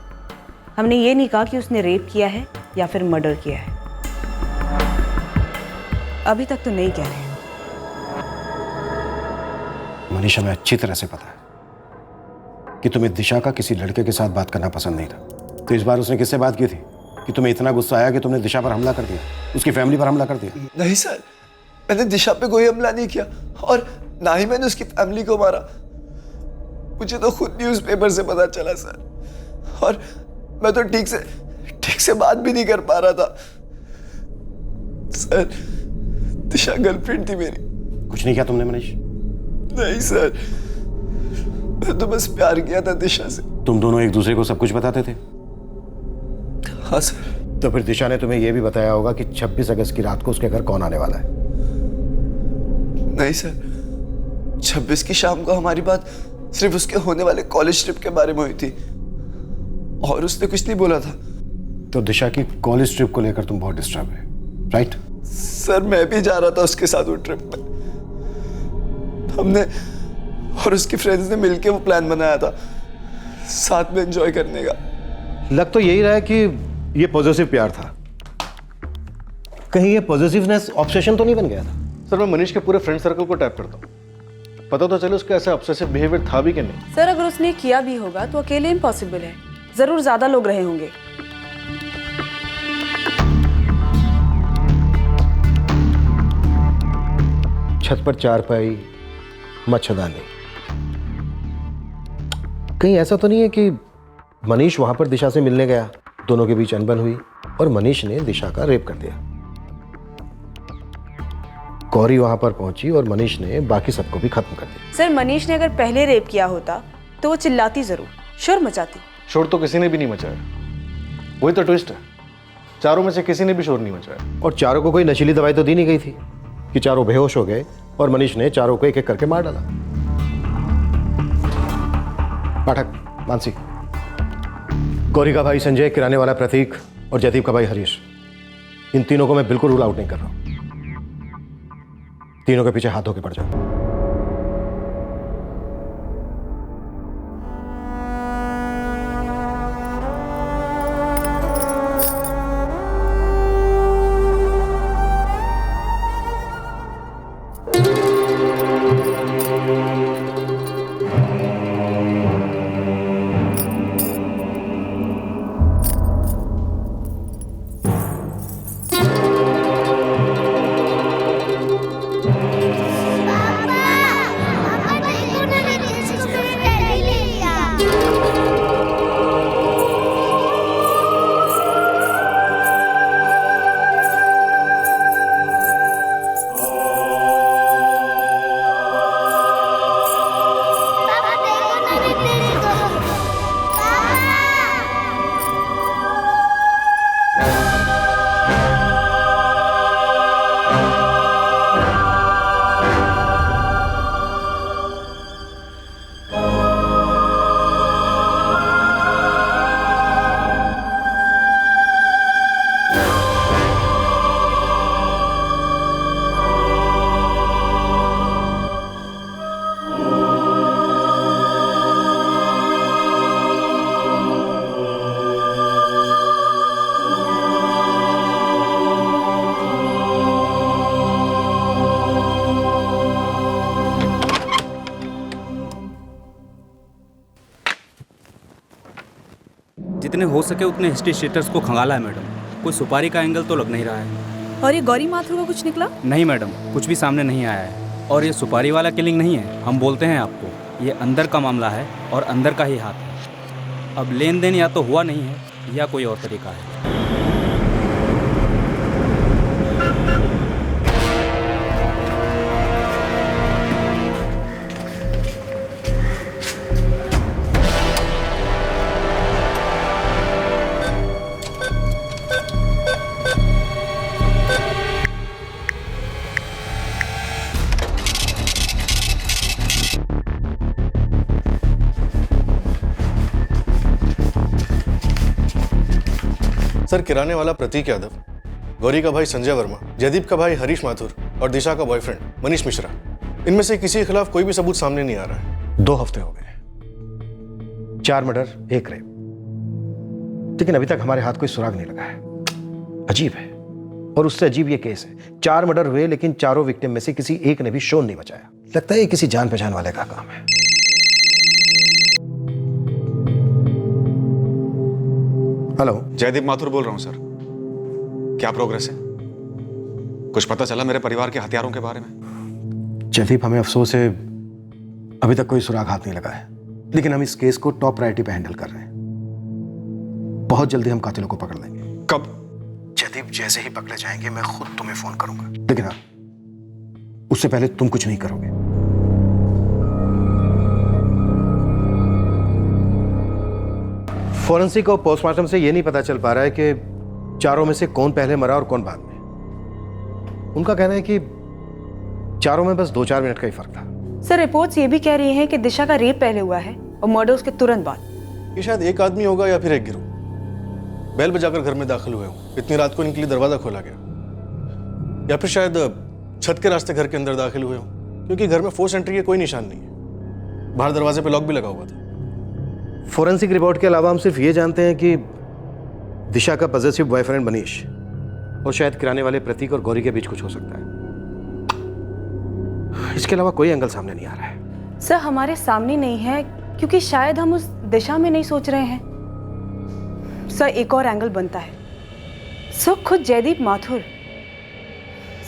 हमने ये नहीं कहा कि उसने रेप किया है या फिर मर्डर किया है। अभी तक तो नहीं कह रहे। मनीषा, हमें अच्छी तरह से पता है कि तुम्हें दिशा का किसी लड़के के साथ बात करना पसंद नहीं था। तो इस बार उसने किससे बात की थी कि तुम्हें इतना गुस्सा आया कि तुमने दिशा पर हमला कर दिया, उसकी फैमिली पर हमला कर दिया? नहीं सर, मैंने दिशा पे कोई हमला नहीं किया और ना ही मैंने उसकी फैमिली को मारा। मुझे तो खुद न्यूज़पेपर से पता चला सर, और मैं तो ठीक से बात भी नहीं कर पा रहा था सर। दिशा गर्लफ्रेंड थी मेरी। कुछ नहीं किया तुमने मनीष? नहीं सर, मैं तो बस प्यार किया था दिशा से। तुम दोनों एक दूसरे को सब कुछ बताते थे? हाँ सर। तो फिर दिशा ने तुम्हें यह भी बताया होगा कि 26 अगस्त की रात को उसके घर कौन आने वाला है? नहीं सर, 26 की शाम को हमारी बात सिर्फ उसके होने वाले कॉलेज ट्रिप के बारे में हुई थी और उसने कुछ नहीं बोला था। तो दिशा की कॉलेज ट्रिप को लेकर तुम बहुत डिस्टर्ब है, राइट? सर, मैं भी जा रहा था उसके साथ वो ट्रिप पे। हमने और उसकी फ्रेंड्स ने मिलके वो प्लान बनाया था साथ में एंजॉय करने का। लग तो यही रहा है कि ये पॉजिटिव प्यार था। कहीं ये पॉजिटिवनेस ऑब्सेशन तो नहीं बन गया था? सर, मैं मनीष के पूरे फ्रेंड सर्कल को टैप करता हूँ, पता तो चले उसका ऐसा ऑब्सेसिव बिहेवियर था भी कि नहीं। सर, अगर उसने किया भी होगा तो अकेले इम्पॉसिबल है, जरूर ज्यादा लोग रहे होंगे। छत पर चारपाई, मच्छरदानी, कहीं ऐसा तो नहीं है कि मनीष वहां पर दिशा से मिलने गया, दोनों के बीच अनबन हुई और मनीष ने दिशा का रेप कर दिया? गौरी वहां पर पहुंची और मनीष ने बाकी सबको भी खत्म कर दिया। सर, मनीष ने अगर पहले रेप किया होता तो वो चिल्लाती जरूर, शोर मचाती। शोर तो किसी ने भी नहीं मचाया, वही तो ट्विस्ट है। चारों में से किसी ने भी शोर नहीं मचाया। और चारों को कोई नशीली दवाई तो दी नहीं गई थी कि चारों बेहोश हो गए और मनीष ने चारों को एक एक करके मार डाला? पाठक, मानसी, गौरी का भाई संजय, किराने वाला प्रतीक और जयदीप का भाई हरीश, इन तीनों को मैं बिल्कुल रूल आउट नहीं कर रहा हूं। तीनों के पीछे हाथ धो के पड़ जाओ। जितने हो सके उतने हिस्ट्री शीटर्स को खंगाला है मैडम। कोई सुपारी का एंगल तो लग नहीं रहा है। और ये गौरी माथुर का कुछ निकला? नहीं मैडम, कुछ भी सामने नहीं आया है। और ये सुपारी वाला किलिंग नहीं है, हम बोलते हैं आपको, ये अंदर का मामला है और अंदर का ही हाथ है। अब लेन देन या तो हुआ नहीं है या कोई और तरीका है। सर, किराने वाला प्रतीक यादव, गौरी का भाई संजय वर्मा, जयदीप का भाई हरीश माथुर और दिशा का बॉयफ्रेंड मनीष मिश्रा, इनमें से किसी के खिलाफ कोई भी सबूत सामने नहीं आ रहा है। 2 हफ्ते हो गए, 4 मर्डर 1 रेप, लेकिन अभी तक हमारे हाथ कोई सुराग नहीं लगा है। अजीब है। और उससे अजीब ये केस है, 4 मर्डर हुए लेकिन चारों विक्टिम में से किसी एक ने भी शोन नहीं बचाया। लगता है ये किसी जान पहचान वाले का काम है। हेलो, जयदीप माथुर बोल रहा हूं सर। क्या प्रोग्रेस है? कुछ पता चला मेरे परिवार के हथियारों के बारे में? जयदीप, हमें अफसोस है अभी तक कोई सुराग हाथ नहीं लगा है, लेकिन हम इस केस को टॉप प्रायोरिटी पे हैंडल कर रहे हैं। बहुत जल्दी हम कातिलों को पकड़ लेंगे। कब? जयदीप, जैसे ही पकड़े जाएंगे मैं खुद तुम्हें फोन करूंगा, लेकिन हाँ, उससे पहले तुम कुछ नहीं करोगे। फॉरेंसिक और पोस्टमार्टम से यह नहीं पता चल पा रहा है कि चारों में से कौन पहले मरा और कौन बाद में। उनका कहना है कि चारों में बस 2-4 मिनट का ही फर्क था। सर, रिपोर्ट्स ये भी कह रही हैं कि दिशा का रेप पहले हुआ है और मर्डर उसके तुरंत बाद। ये शायद एक आदमी होगा या फिर एक गिरोह। बेल बजाकर घर में दाखिल हुए हो, इतनी रात को इनके लिए दरवाजा खोला गया, या फिर शायद छत के रास्ते घर के अंदर दाखिल हुए हो, क्योंकि घर में फोर्स एंट्री के कोई निशान नहीं है। बाहर दरवाजे पे लॉक भी लगा हुआ था। फॉरेंसिक रिपोर्ट के अलावा हम सिर्फ ये जानते हैं कि दिशा का पॉजिटिव बॉयफ्रेंड मनीष और शायद किराने वाले प्रतीक और गौरी के बीच कुछ हो सकता है। इसके अलावा कोई एंगल सामने नहीं आ रहा है। सर, हमारे सामने नहीं है क्योंकि शायद हम उस दिशा में नहीं सोच रहे हैं। सर, एक और एंगल बनता है। सर, खुद जयदीप माथुर।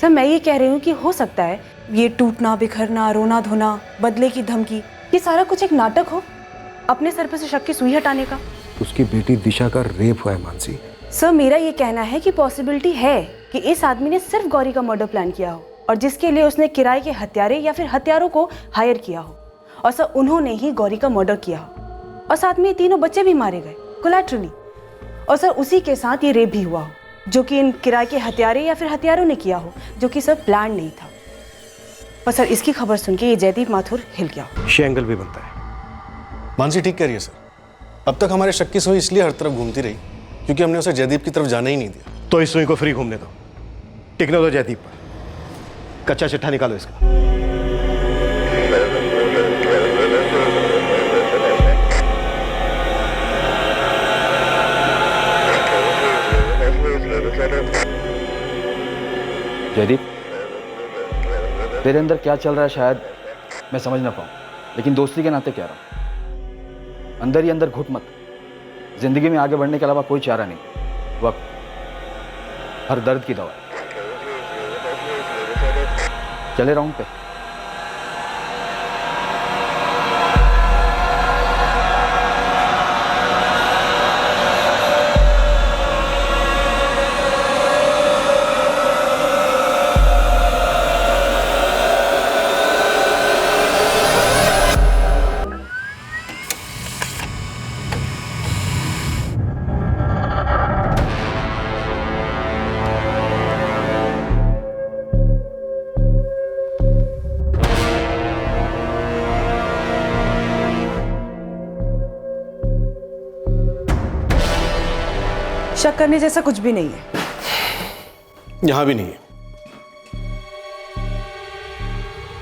सर, मैं ये कह रही हूँ कि हो सकता है ये टूटना, बिखरना, रोना धोना, बदले की धमकी, ये सारा कुछ एक नाटक हो, अपने सर पे से शक की सुई हटाने का। उसकी बेटी दिशा का रेप हुआ है मानसी। सर, मेरा ये कहना है कि पॉसिबिलिटी है कि इस आदमी ने सिर्फ गौरी का मर्डर प्लान किया हो और जिसके लिए उसने किराए के हत्यारे या फिर हत्यारों को हायर किया हो, और सर उन्होंने ही गौरी का मर्डर किया हो और साथ में ये 3 बच्चे भी मारे गए कोलैटरली, और सर उसी के साथ ये रेप भी हुआ हो जो कि इन किराए के हत्यारे या फिर हत्यारों ने किया हो, जो कि सर प्लान नहीं था। और सर इसकी खबर सुन के ये जयदीप माथुर हिल गया। ये एंगल भी बनता है। मानसी ठीक कह रही है सर। अब तक हमारे शक की सुई इसलिए हर तरफ घूमती रही क्योंकि हमने उसे जयदीप की तरफ जाने ही नहीं दिया। तो इस सुई को फ्री घूमने दो, टिकने दो जयदीप पर। कच्चा चिट्ठा निकालो इसका। जयदीप, तेरे अंदर क्या चल रहा है शायद मैं समझ ना पाऊं, लेकिन दोस्ती के नाते कह रहा हूं, अंदर ही अंदर घुट मत। जिंदगी में आगे बढ़ने के अलावा कोई चारा नहीं। वक्त हर दर्द की दवा। चले राउंड पे। शक करने जैसा कुछ भी नहीं है। यहां भी नहीं है।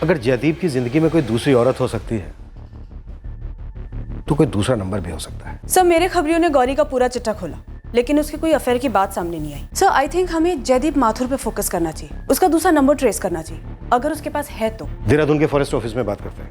अगर जयदीप की जिंदगी में कोई दूसरी औरत हो सकती है तो कोई दूसरा नंबर भी हो सकता है। सर, मेरे खबरियों ने गौरी का पूरा चिट्ठा खोला लेकिन उसके कोई अफेयर की बात सामने नहीं आई। सर, आई थिंक हमें जयदीप माथुर पे फोकस करना चाहिए, उसका दूसरा नंबर ट्रेस करना चाहिए, अगर उसके पास है तो। देहरादून के फॉरेस्ट ऑफिस में बात करते हैं।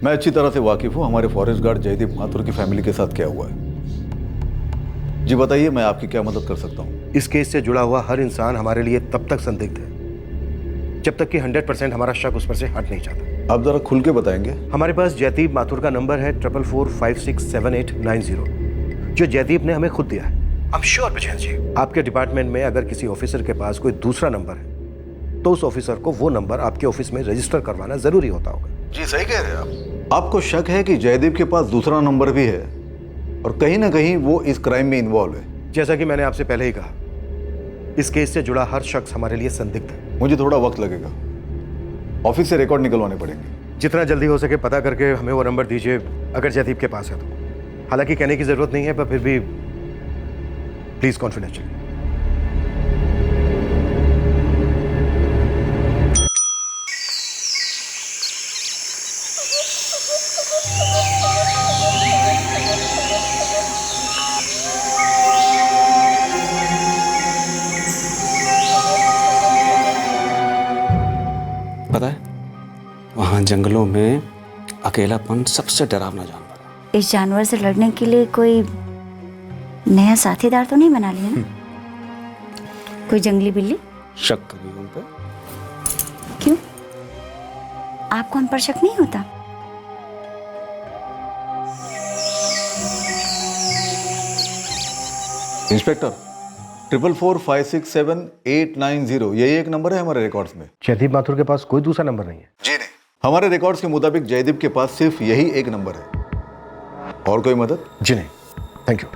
मैं अच्छी तरह से वाकिफ हूँ हमारे फॉरेस्ट गार्ड जयदीप माथुर की फैमिली के साथ क्या हुआ है। जी बताइए, मैं आपकी क्या मदद कर सकता हूँ। इस केस से जुड़ा हुआ हर इंसान हमारे लिए तब तक संदिग्ध है जब तक कि 100% हमारा शक उस पर से हट नहीं जाता। आप जरा खुल के बताएंगे। हमारे पास जयदीप माथुर का नंबर है 44456789 जो जयदीप ने हमें खुद दिया है। I'm sure विजय जी, आपके डिपार्टमेंट में अगर किसी ऑफिसर के पास कोई दूसरा नंबर है तो उस ऑफिसर को वो नंबर आपके ऑफिस में रजिस्टर करवाना जरूरी होता होगा। जी सही कह रहे हैं आप। आपको शक है कि जयदीप के पास दूसरा नंबर भी है और कहीं ना कहीं वो इस क्राइम में इन्वॉल्व है। जैसा कि मैंने आपसे पहले ही कहा, इस केस से जुड़ा हर शख्स हमारे लिए संदिग्ध है। मुझे थोड़ा वक्त लगेगा, ऑफिस से रिकॉर्ड निकलवाने पड़ेंगे। जितना जल्दी हो सके पता करके हमें वो नंबर दीजिए अगर जयदीप के पास है तो। हालांकि कहने की जरूरत नहीं है पर फिर भी प्लीज कॉन्फिडेंशियल। पता है, वहां जंगलों में अकेलापन सबसे डरावना जानवर है। इस जानवर से लड़ने के लिए कोई नया साथीदार तो नहीं बना लिया ना? कोई जंगली बिल्ली? शक कभी उन पर? क्यों, आपको हम पर शक नहीं होता? इंस्पेक्टर, 44456789 यही एक नंबर है हमारे रिकॉर्ड्स में। जयदीप माथुर के पास कोई दूसरा नंबर नहीं है? जी नहीं, हमारे रिकॉर्ड्स के मुताबिक जयदीप के पास सिर्फ यही एक नंबर है। और कोई मदद? जी नहीं, थैंक यू।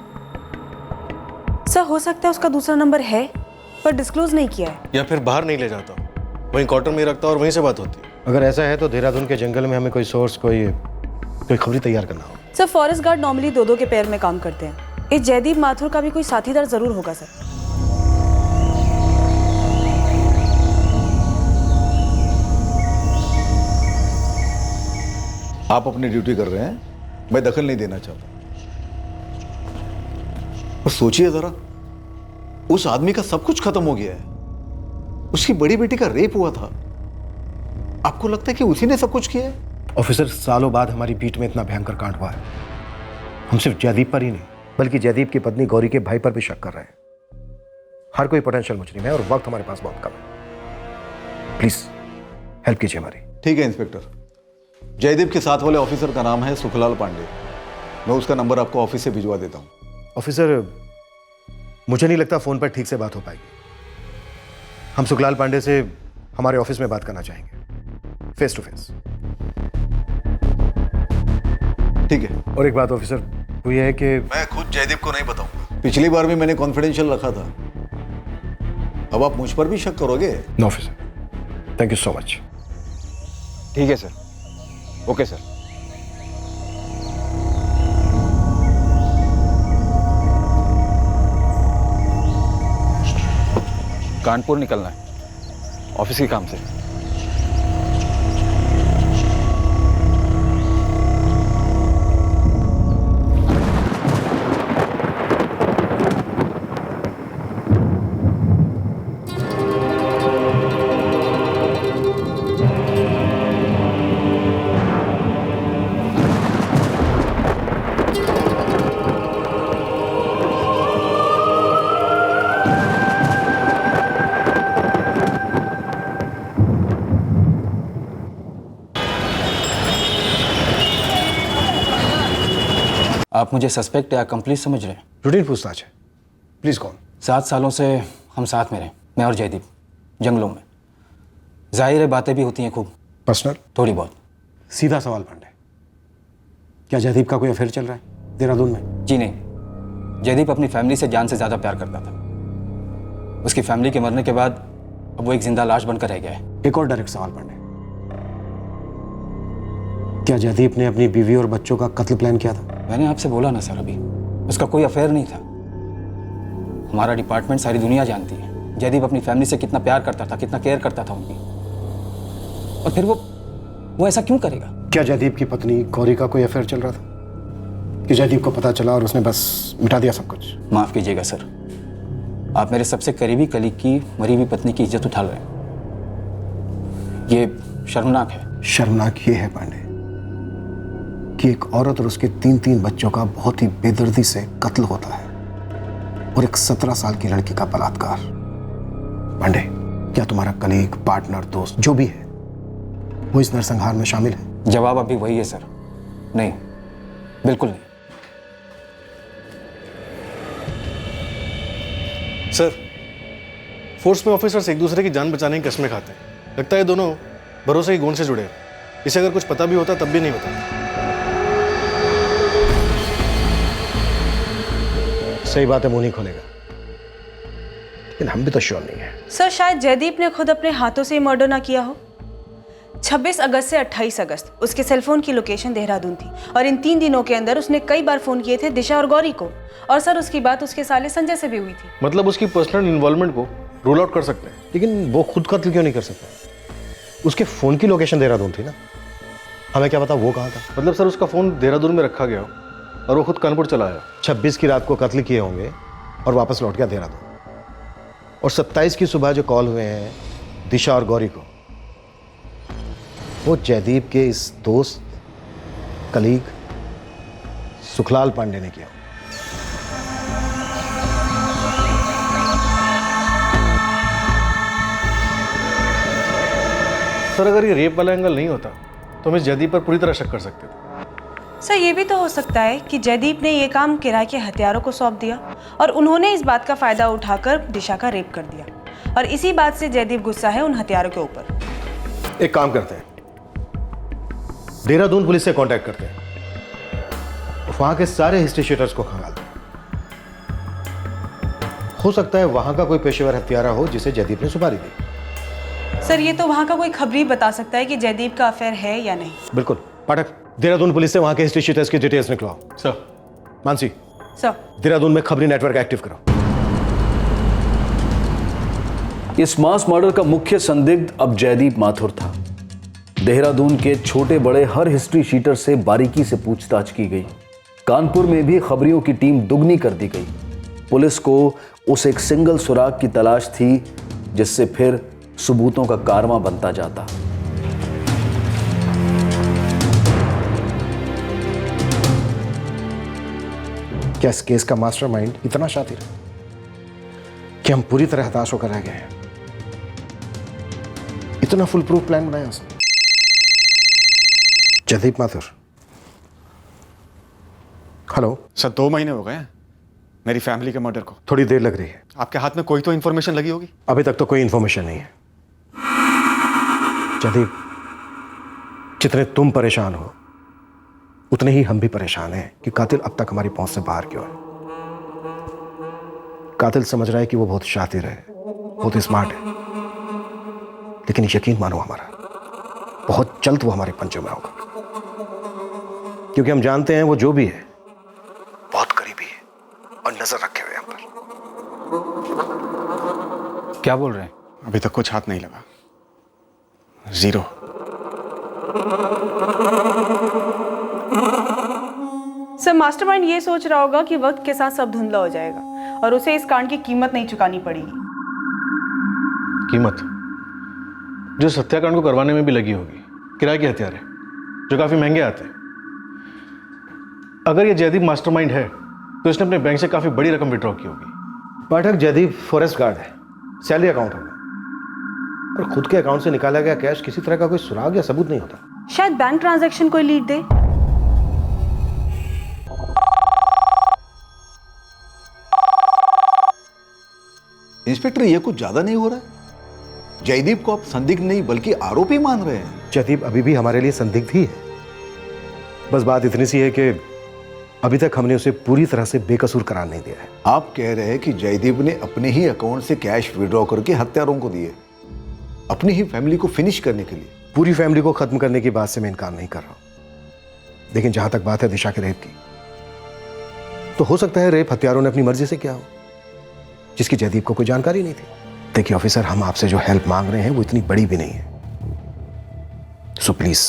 सर, हो सकता है उसका दूसरा नंबर है पर डिस्क्लोज नहीं किया है। या फिर बाहर नहीं ले जाता, वहीं क्वार्टर में रखता और वहीं से बात होती है। अगर ऐसा है तो देहरादून के जंगल में हमें कोई सोर्स, कोई खबरी तैयार करना होगा। सर, फॉरेस्ट गार्ड नॉर्मली दो के पेयर में काम करते हैं। इस जयदीप माथुर का भी कोई साथीदार जरूर होगा सर। आप अपनी ड्यूटी कर रहे हैं, मैं दखल नहीं देना चाहता। बस सोचिए जरा, उस आदमी का सब कुछ खत्म हो गया है। उसकी बड़ी बेटी का रेप हुआ था, आपको लगता है कि उसी ने सब कुछ किया है? ऑफिसर, सालों बाद हमारी बीट में इतना भयंकर कांड हुआ है। हम सिर्फ जयदीप पर ही नहीं बल्कि जयदीप की पत्नी गौरी के भाई पर भी शक कर रहे हैं। हर कोई पोटेंशियल मुजरिम है और वक्त हमारे पास बहुत कम है। प्लीज हेल्प कीजिए हमारी। ठीक है इंस्पेक्टर, जयदीप के साथ वाले ऑफिसर का नाम है सुखलाल पांडे। मैं उसका नंबर आपको ऑफिस से भिजवा देता हूँ। ऑफिसर, मुझे नहीं लगता फोन पर ठीक से बात हो पाएगी। हम सुखलाल पांडे से हमारे ऑफिस में बात करना चाहेंगे, फेस टू फेस। ठीक है। और एक बात ऑफिसर, वो ये है कि मैं खुद जयदीप को नहीं बताऊंगा। पिछली बार भी मैंने कॉन्फिडेंशियल रखा था, अब आप मुझ पर भी शक करोगे? No officer, thank you so much. ठीक है सर, ओके सर। कानपुर निकलना है ऑफिस के काम से। आप मुझे सस्पेक्ट या कंप्लीट समझ रहे हैं? रूटीन पूछताछ है। प्लीज कौन? 7 सालों से हम साथ में रहे, मैं और जयदीप, जंगलों में। जाहिर है बातें भी होती हैं खूब। पर्सनल? थोड़ी बहुत। सीधा सवाल पांडे, क्या जयदीप का कोई अफेयर चल रहा है देहरादून में? जी नहीं, जयदीप अपनी फैमिली से जान से ज़्यादा प्यार करता था। उसकी फैमिली के मरने के बाद अब वो एक जिंदा लाश बनकर रह गया है। एक और डायरेक्ट सवाल पांडे, क्या जयदीप ने अपनी बीवी और बच्चों का कत्ल प्लान किया था? मैंने आपसे बोला ना सर, अभी उसका कोई अफेयर नहीं था। हमारा डिपार्टमेंट सारी दुनिया जानती है जयदीप अपनी फैमिली से कितना प्यार करता था, कितना केयर करता था उनकी। और फिर वो ऐसा क्यों करेगा? क्या जयदीप की पत्नी गौरी का कोई अफेयर चल रहा था कि जयदीप को पता चला और उसने बस मिटा दिया सब कुछ? माफ कीजिएगा सर, आप मेरे सबसे करीबी कलीग की मरी हुई पत्नी की इज्जत उठा रहे हैं। ये शर्मनाक है। शर्मनाक ये है पांडे कि एक औरत और उसके 3 बच्चों का बहुत ही बेदर्दी से कत्ल होता है और एक 17 साल की लड़की का बलात्कार। पांडे, क्या तुम्हारा कलीग, पार्टनर, दोस्त जो भी है वो इस नरसंहार में शामिल है? जवाब अभी वही है सर, नहीं, बिल्कुल नहीं। सर, फोर्स में ऑफिसर्स एक दूसरे की जान बचाने की कस्में खाते हैं। लगता है दोनों भरोसे की गोंद से जुड़े हैं। इसे अगर कुछ पता भी होता तब भी नहीं बताता। सही बात है, मुंह नहीं खोलेगा, लेकिन हम भी तो श्योर नहीं है। सर, शायद जयदीप ने खुद अपने हाथों से मर्डर ना किया हो। 26 अगस्त से 28 अगस्त उसके सेलफोन की लोकेशन देहरादून थी और इन 3 दिनों के अंदर उसने कई बार फोन किए थे दिशा और गौरी को। और सर, उसकी बात उसके साले संजय से भी हुई थी। मतलब उसकी पर्सनल इन्वॉल्वमेंट को रूल आउट कर सकते हैं। लेकिन वो खुद कत्ल क्यों नहीं कर सकता? उसके फोन की लोकेशन देहरादून थी ना, हमें क्या पता वो कहाँ था। मतलब सर, उसका फोन देहरादून में रखा गया हो और वो खुद कानपुर चला आया। 26 की रात को कत्ल किए होंगे और वापस लौट गया देहरादून। और 27 की सुबह जो कॉल हुए हैं दिशा और गौरी को, वो जयदीप के इस दोस्त, कलीग सुखलाल पांडे ने किया। सर, अगर ये रेप वाला एंगल नहीं होता तो हम इस जयदीप पर पूरी तरह शक कर सकते थे। सर, ये भी तो हो सकता है कि जयदीप ने ये काम किराए के हत्यारों को सौंप दिया और उन्होंने इस बात का फायदा उठाकर दिशा का रेप कर दिया और इसी बात से जयदीप गुस्सा है उन हत्यारों के ऊपर। एक काम करते हैं, देहरादून पुलिस से कांटेक्ट करते हैं, वहां के सारे हिस्ट्री शीटर्स को खंगाल दें। हो सकता है वहां का कोई पेशेवर हत्यारा हो जिसे जयदीप ने सुपारी दी। सर, ये तो वहां का कोई खबरी बता सकता है कि जयदीप का अफेयर है या नहीं। बिल्कुल। पाठक, देहरादून पुलिस से वहां के हिस्ट्री शीटर्स की डिटेल्स निकलवाओ। सर। मानसी, सर, देहरादून में खबरी नेटवर्क एक्टिव करो। इस मास मर्डर का मुख्य संदिग्ध अब जयदीप माथुर था। देहरादून के छोटे बड़े हर हिस्ट्री शीटर से बारीकी से पूछताछ की गई। कानपुर में भी खबरियों की टीम दुगनी कर दी गई। पुलिस को उस एक सिंगल सुराग की तलाश थी जिससे फिर सबूतों का कारवां बनता जाता। क्या इस केस का मास्टरमाइंड इतना शातिर है कि हम पूरी तरह हताश होकर रह गए हैं? इतना फुल प्रूफ प्लान बनाया उसने। जयदीप माथुर। हेलो सर, 2 महीने हो गए हैं मेरी फैमिली के मर्डर को। थोड़ी देर लग रही है। आपके हाथ में कोई तो इन्फॉर्मेशन लगी होगी। अभी तक तो कोई इन्फॉर्मेशन नहीं है। जयदीप, जितने तुम परेशान हो उतने ही हम भी परेशान हैं कि कातिल अब तक हमारी पहुंच से बाहर क्यों है। कातिल समझ रहा है कि वो बहुत शातिर है, बहुत स्मार्ट है, लेकिन यकीन मानो हमारा, बहुत जल्द वो हमारे पंचों में होगा। क्योंकि हम जानते हैं वो जो भी है बहुत करीबी है और नजर रखे हुए हम पर। क्या बोल रहे हैं? अभी तक कुछ हाथ नहीं लगा, 0। सर, मास्टरमाइंड ये सोच रहा होगा कि वक्त के साथ सब धुंधला हो जाएगा और उसे इस कांड की कीमत नहीं चुकानी पड़ेगी। कीमत जो इस हत्याकांड को करवाने में भी लगी होगी। किराए के हथियार हैं जो काफी महंगे आते हैं। अगर ये जयदीप मास्टरमाइंड है तो इसने अपने बैंक से काफी बड़ी रकम विड्रॉ की होगी। पाठक, जयदीप फॉरेस्ट गार्ड है, सैलरी अकाउंट होगा और खुद के अकाउंट से निकाला गया कैश किसी तरह का कोई सुराग या सबूत नहीं होता। शायद बैंक ट्रांजैक्शन कोई लीड दे। इंस्पेक्टर, ये कुछ ज्यादा नहीं हो रहा है? जयदीप को आप संदिग्ध नहीं बल्कि आरोपी मान रहे हैं। जयदीप अभी भी हमारे लिए संदिग्ध ही है। बस बात इतनी सी है कि अभी तक हमने उसे पूरी तरह से बेकसूर करार नहीं दिया है। आप कह रहे हैं कि जयदीप ने अपने ही अकाउंट से कैश विड्रॉ करके हत्यारों को दिए, अपनी ही फैमिली को फिनिश करने के लिए। पूरी फैमिली को खत्म करने की बात से मैं इनकार नहीं कर रहा हूं, लेकिन जहां तक बात है दिशा के रेप की, तो हो सकता है रेप हत्यारों ने अपनी मर्जी से किया हो, जिसकी जयदीप को कोई जानकारी नहीं थी। देखिए ऑफिसर, हम आपसे जो हेल्प मांग रहे हैं वो इतनी बड़ी भी नहीं है, सो प्लीज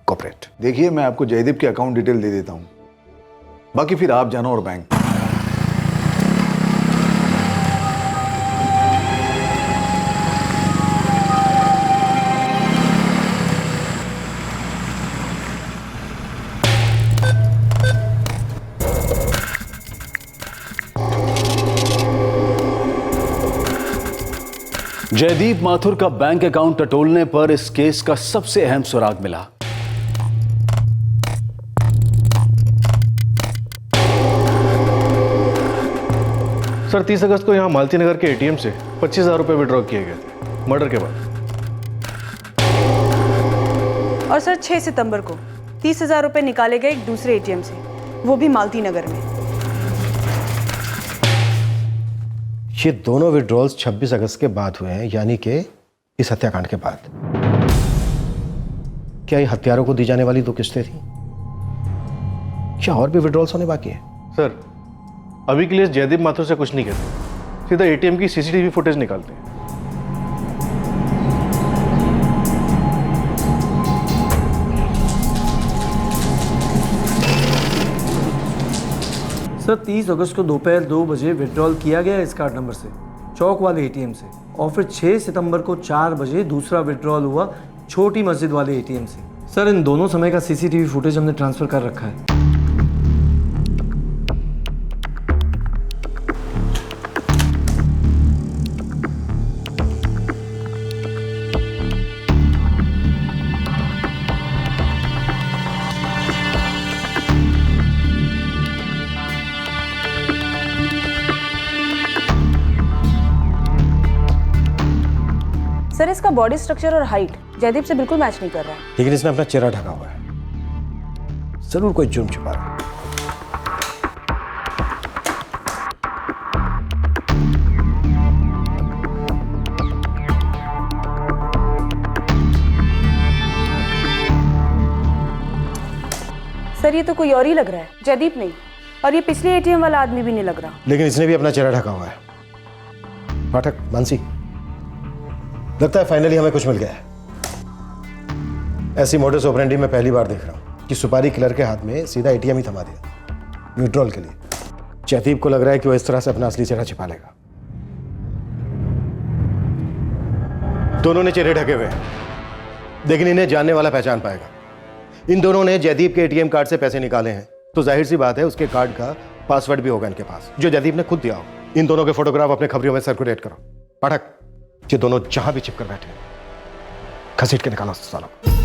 कोऑपरेट। देखिए, मैं आपको जयदीप के अकाउंट डिटेल दे देता हूं, बाकी फिर आप जानो और बैंक। जयदीप माथुर का बैंक अकाउंट टटोलने पर इस केस का सबसे अहम सुराग मिला। सर 30 अगस्त को यहाँ मालती नगर के एटीएम से 25,000 रुपये विड्रॉ किए गए थे मर्डर के बाद। और सर 6 सितंबर को 30,000 रुपये निकाले गए एक दूसरे एटीएम से, वो भी मालती नगर में। ये दोनों विड्रॉल्स 26 अगस्त के बाद हुए हैं, यानी कि इस हत्याकांड के बाद। क्या ये हत्यारों को दी जाने वाली 2 किस्तें थी? क्या और भी विड्रॉल्स होने बाकी है? सर अभी के लिए जयदीप माथुर से कुछ नहीं कहते, सीधा एटीएम की सीसीटीवी फुटेज निकालते हैं। सर 30 अगस्त को दोपहर 2 बजे विड्रॉल किया गया इस कार्ड नंबर से, चौक वाले एटीएम से, और फिर 6 सितंबर को 4 बजे दूसरा विड्रॉल हुआ छोटी मस्जिद वाले एटीएम से। सर इन दोनों समय का सीसीटीवी फुटेज हमने ट्रांसफर कर रखा है। सर इसका बॉडी स्ट्रक्चर और हाइट जयदीप से बिल्कुल मैच नहीं कर रहा है। लेकिन इसने अपना चेहरा ढका हुआ है, जरूर कोई जुर्म छुपा रहा है। सर ये तो कोई और ही लग रहा है, जयदीप नहीं। और ये पिछले एटीएम वाला आदमी भी नहीं लग रहा। लेकिन इसने भी अपना चेहरा ढका हुआ है। पाठक, मानसी, लगता है फाइनली हमें कुछ मिल गया है। ऐसी मोडस ऑपरेंडी मैं पहली बार देख रहा हूं कि सुपारी किलर के हाथ में सीधा एटीएम ही थमा दिया विड्रॉल के लिए। जयदीप को लग रहा है कि वो इस तरह से अपना असली चेहरा छिपा लेगा। दोनों ने चेहरे ढके हुए हैं, लेकिन इन्हें जानने वाला पहचान पाएगा। इन दोनों ने जयदीप के एटीएम कार्ड से पैसे निकाले हैं, तो जाहिर सी बात है उसके कार्ड का पासवर्ड भी होगा इनके पास, जो जयदीप ने खुद दिया हो। इन दोनों के फोटोग्राफ अपने खबरियों में सर्कुलेट करो। पाठक, ये दोनों जहां भी चिपकर बैठे हैं, घसीट के निकालो सालों को।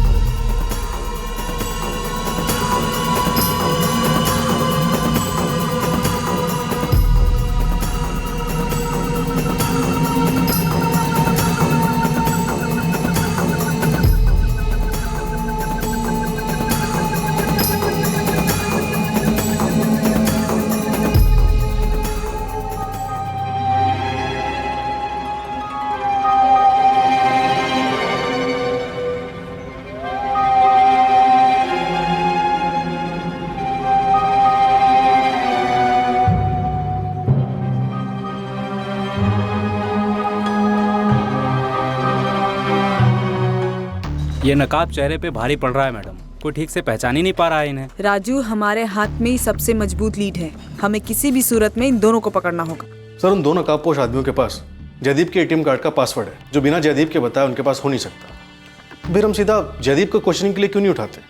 ये नकाब चेहरे पे भारी पड़ रहा है मैडम, कोई ठीक से पहचान ही नहीं पा रहा है इन्हें। राजू, हमारे हाथ में ही सबसे मजबूत लीड है, हमें किसी भी सूरत में इन दोनों को पकड़ना होगा। सर उन दोनों नकाबपोश आदमियों के पास जयदीप के एटीएम कार्ड का पासवर्ड है, जो बिना जयदीप के बताए उनके पास हो नहीं सकता। फिर हम सीधा जयदीप को क्वेश्चनिंग के लिए क्यों नहीं उठाते?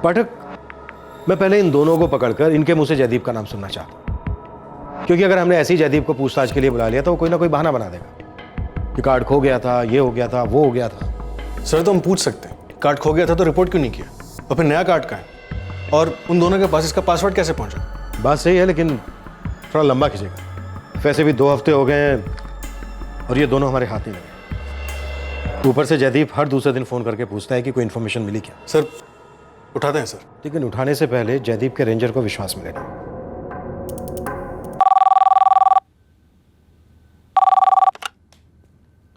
पाठक, मैं पहले इन दोनों को पकड़कर इनके मुंह से जयदीप का नाम सुनना चाहता हूं, क्योंकि अगर हमने ऐसे ही जयदीप को पूछताछ के लिए बुला लिया तो वो कोई ना कोई बहाना बना देगा कि कार्ड खो गया था, ये हो गया था, वो हो गया था। सर तो हम पूछ सकते हैं, कार्ड खो गया था तो रिपोर्ट क्यों नहीं किया, और फिर नया कार्ड का है, और उन दोनों के पास इसका पासवर्ड कैसे पहुंचा? बात सही है, लेकिन थोड़ा लंबा खींचेगा। वैसे भी 2 हफ्ते हो गए हैं और ये दोनों हमारे हाथ नहीं लगे। ऊपर से जयदीप हर दूसरे दिन फोन करके पूछता है कि कोई इन्फॉर्मेशन मिली क्या। सर उठाते हैं सर, लेकिन उठाने से पहले जयदीप के रेंजर को विश्वास मिलेगा।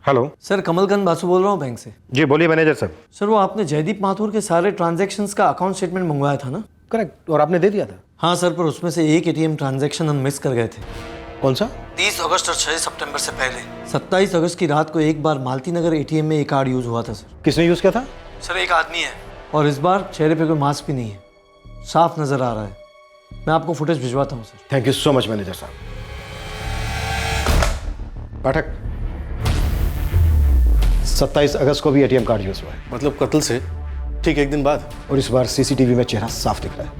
हेलो सर, कमलकांत बासु बोल रहा हूँ बैंक से। जी बोलिए मैनेजर साहब। सर वो आपने जयदीप माथुर के सारे ट्रांजैक्शंस का अकाउंट स्टेटमेंट मंगवाया था ना? करेक्ट, और आपने दे दिया था? हाँ सर, पर उसमें से एक एटीएम ट्रांजैक्शन हम मिस कर गए थे। कौन सा? 30 अगस्त और 6 सितंबर से पहले 27 अगस्त की रात को एक बार मालती नगर एटीएम में एक कार्ड यूज हुआ था सर। किसने यूज किया था? सर एक आदमी है, और इस बार चेहरे पे कोई मास्क भी नहीं है, साफ नजर आ रहा है। मैं आपको फुटेज भिजवाता हूँ sir. Thank you so much manager साहब। पाठक, 27 अगस्त को भी एटीएम कार्ड यूज हुआ है। मतलब कत्ल से ठीक 1 दिन बाद, और इस बार सीसीटीवी में चेहरा साफ दिख रहा है।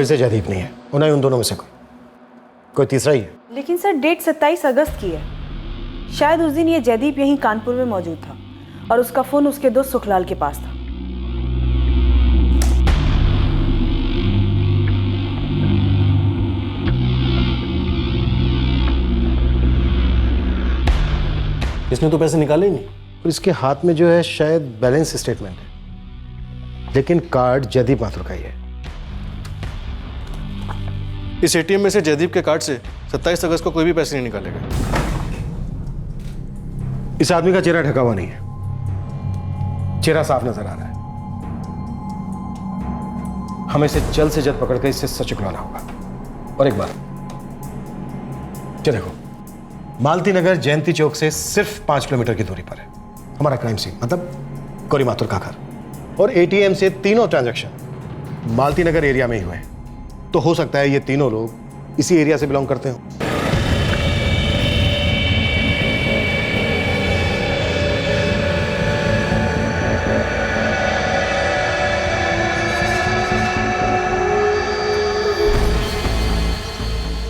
फिर से जयदीप नहीं है, उन्हें उन दोनों में से कोई तीसरा ही है। लेकिन सर डेट 27 अगस्त की है। शायद उस दिन ये जयदीप यहीं कानपुर में मौजूद था और उसका फोन उसके दोस्त सुखलाल के पास था। इसने तो पैसे निकाले ही नहीं। और इसके हाथ में जो है शायद बैलेंस स्टेटमेंट है, लेकिन कार्ड जयदीप माथुर का ही है। इस एटीएम में से जयदीप के कार्ड से 27 अगस्त को कोई भी पैसे नहीं निकालेगा। इस आदमी का चेहरा ढका हुआ नहीं है, चेहरा साफ नजर आ रहा है। हमें इसे जल्द से जल्द पकड़ कर इससे सच उगलाना होगा। और एक बार ये देखो, मालती नगर जयंती चौक से सिर्फ 5 किलोमीटर की दूरी पर है हमारा क्राइम सीन, मतलब गौरी माथुर का घर। और एटीएम से तीनों ट्रांजैक्शन मालती नगर एरिया में ही हुए हैं। तो हो सकता है ये तीनों लोग इसी एरिया से बिलोंग करते हो।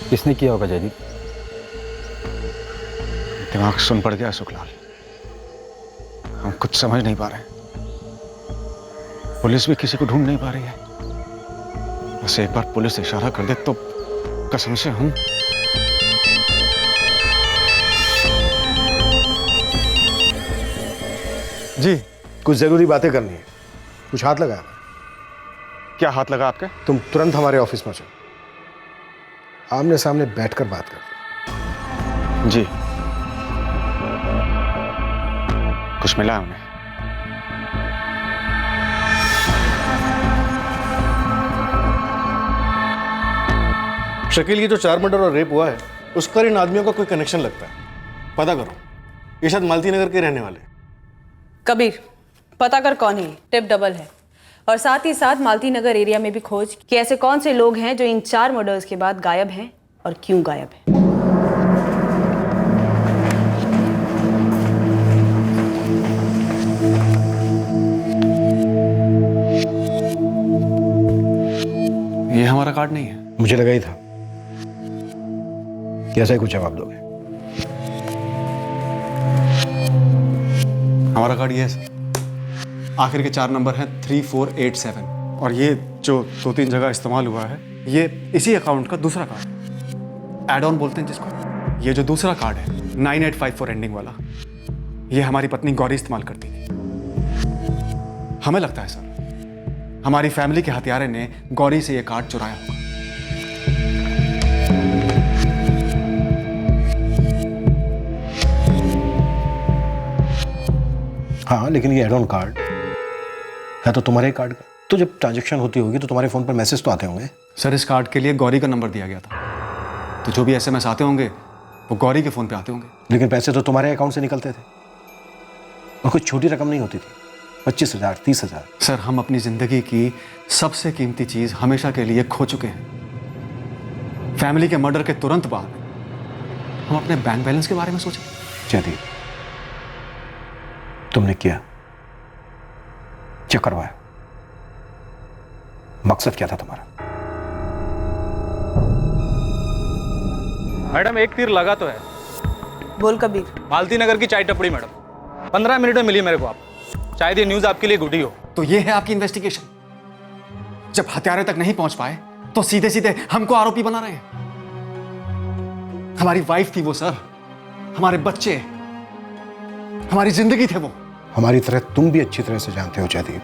किसने किया होगा जयदीप? दिमाग सुन पड़ गया सुखलाल, हम कुछ समझ नहीं पा रहे। पुलिस भी किसी को ढूंढ नहीं पा रही है। बस एक बार पुलिस इशारा कर दे तो कसम से हम जी कुछ जरूरी बातें करनी है। कुछ हाथ लगाया? क्या हाथ लगा आपके? तुम तुरंत हमारे ऑफिस में चलो, आमने सामने बैठकर बात करते। जी कुछ मिला उन्हें? शकील की जो 4 मर्डर और रेप हुआ है उसका इन आदमियों का कोई कनेक्शन लगता है। पता करो, ये शायद मालती नगर के रहने वाले। कबीर, पता कर कौन है, टिप डबल है। और साथ ही साथ मालती नगर एरिया में भी खोज कि ऐसे कौन से लोग हैं जो इन 4 मर्डर्स के बाद गायब हैं और क्यों गायब हैं। ये हमारा कार्ड नहीं है। मुझे लगा ही था कि ऐसा ही कुछ जवाब दोगे। हमारा कार्ड ये है सर, आखिर के 4 नंबर हैं 3487 और ये जो 2-3 जगह इस्तेमाल हुआ है ये इसी अकाउंट का दूसरा कार्ड है, एड ऑन बोलते हैं जिसको। ये जो दूसरा कार्ड है 9854 एंडिंग वाला, ये हमारी पत्नी गौरी इस्तेमाल करती थी। हमें लगता है सर हमारी फैमिली के हत्यारे ने गौरी से ये कार्ड चुराया होगा। हाँ, लेकिन ये एड ऑन कार्ड है तो तुम्हारे कार्ड का। तो जब ट्रांजैक्शन होती होगी तो तुम्हारे फोन पर मैसेज तो आते होंगे। सर इस कार्ड के लिए गौरी का नंबर दिया गया था, तो जो भी एसएमएस आते होंगे वो गौरी के फोन पे आते होंगे। लेकिन पैसे तो तुम्हारे अकाउंट से निकलते थे और कोई छोटी रकम नहीं होती थी, 25,000 30,000। सर हम अपनी जिंदगी की सबसे कीमती चीज हमेशा के लिए खो चुके हैं। फैमिली के मर्डर के तुरंत बाद हम अपने बैंक बैलेंस के बारे में सोचे। जयदीप, तुमने किया, क्या करवाया, मकसद क्या था तुम्हारा? मैडम एक तीर लगा तो है। बोल कबीर। मालती नगर की चाय टपड़ी मैडम, 15 मिनट में मिली मेरे को आप। शायद ये न्यूज आपके लिए गुड ही हो। तो ये है आपकी इन्वेस्टिगेशन? जब हत्यारे तक नहीं पहुंच पाए तो सीधे सीधे हमको आरोपी बना रहे हैं। हमारी वाइफ थी वो सर, हमारे बच्चे, हमारी जिंदगी थे वो। हमारी तरह तुम भी अच्छी तरह से जानते हो जयदीप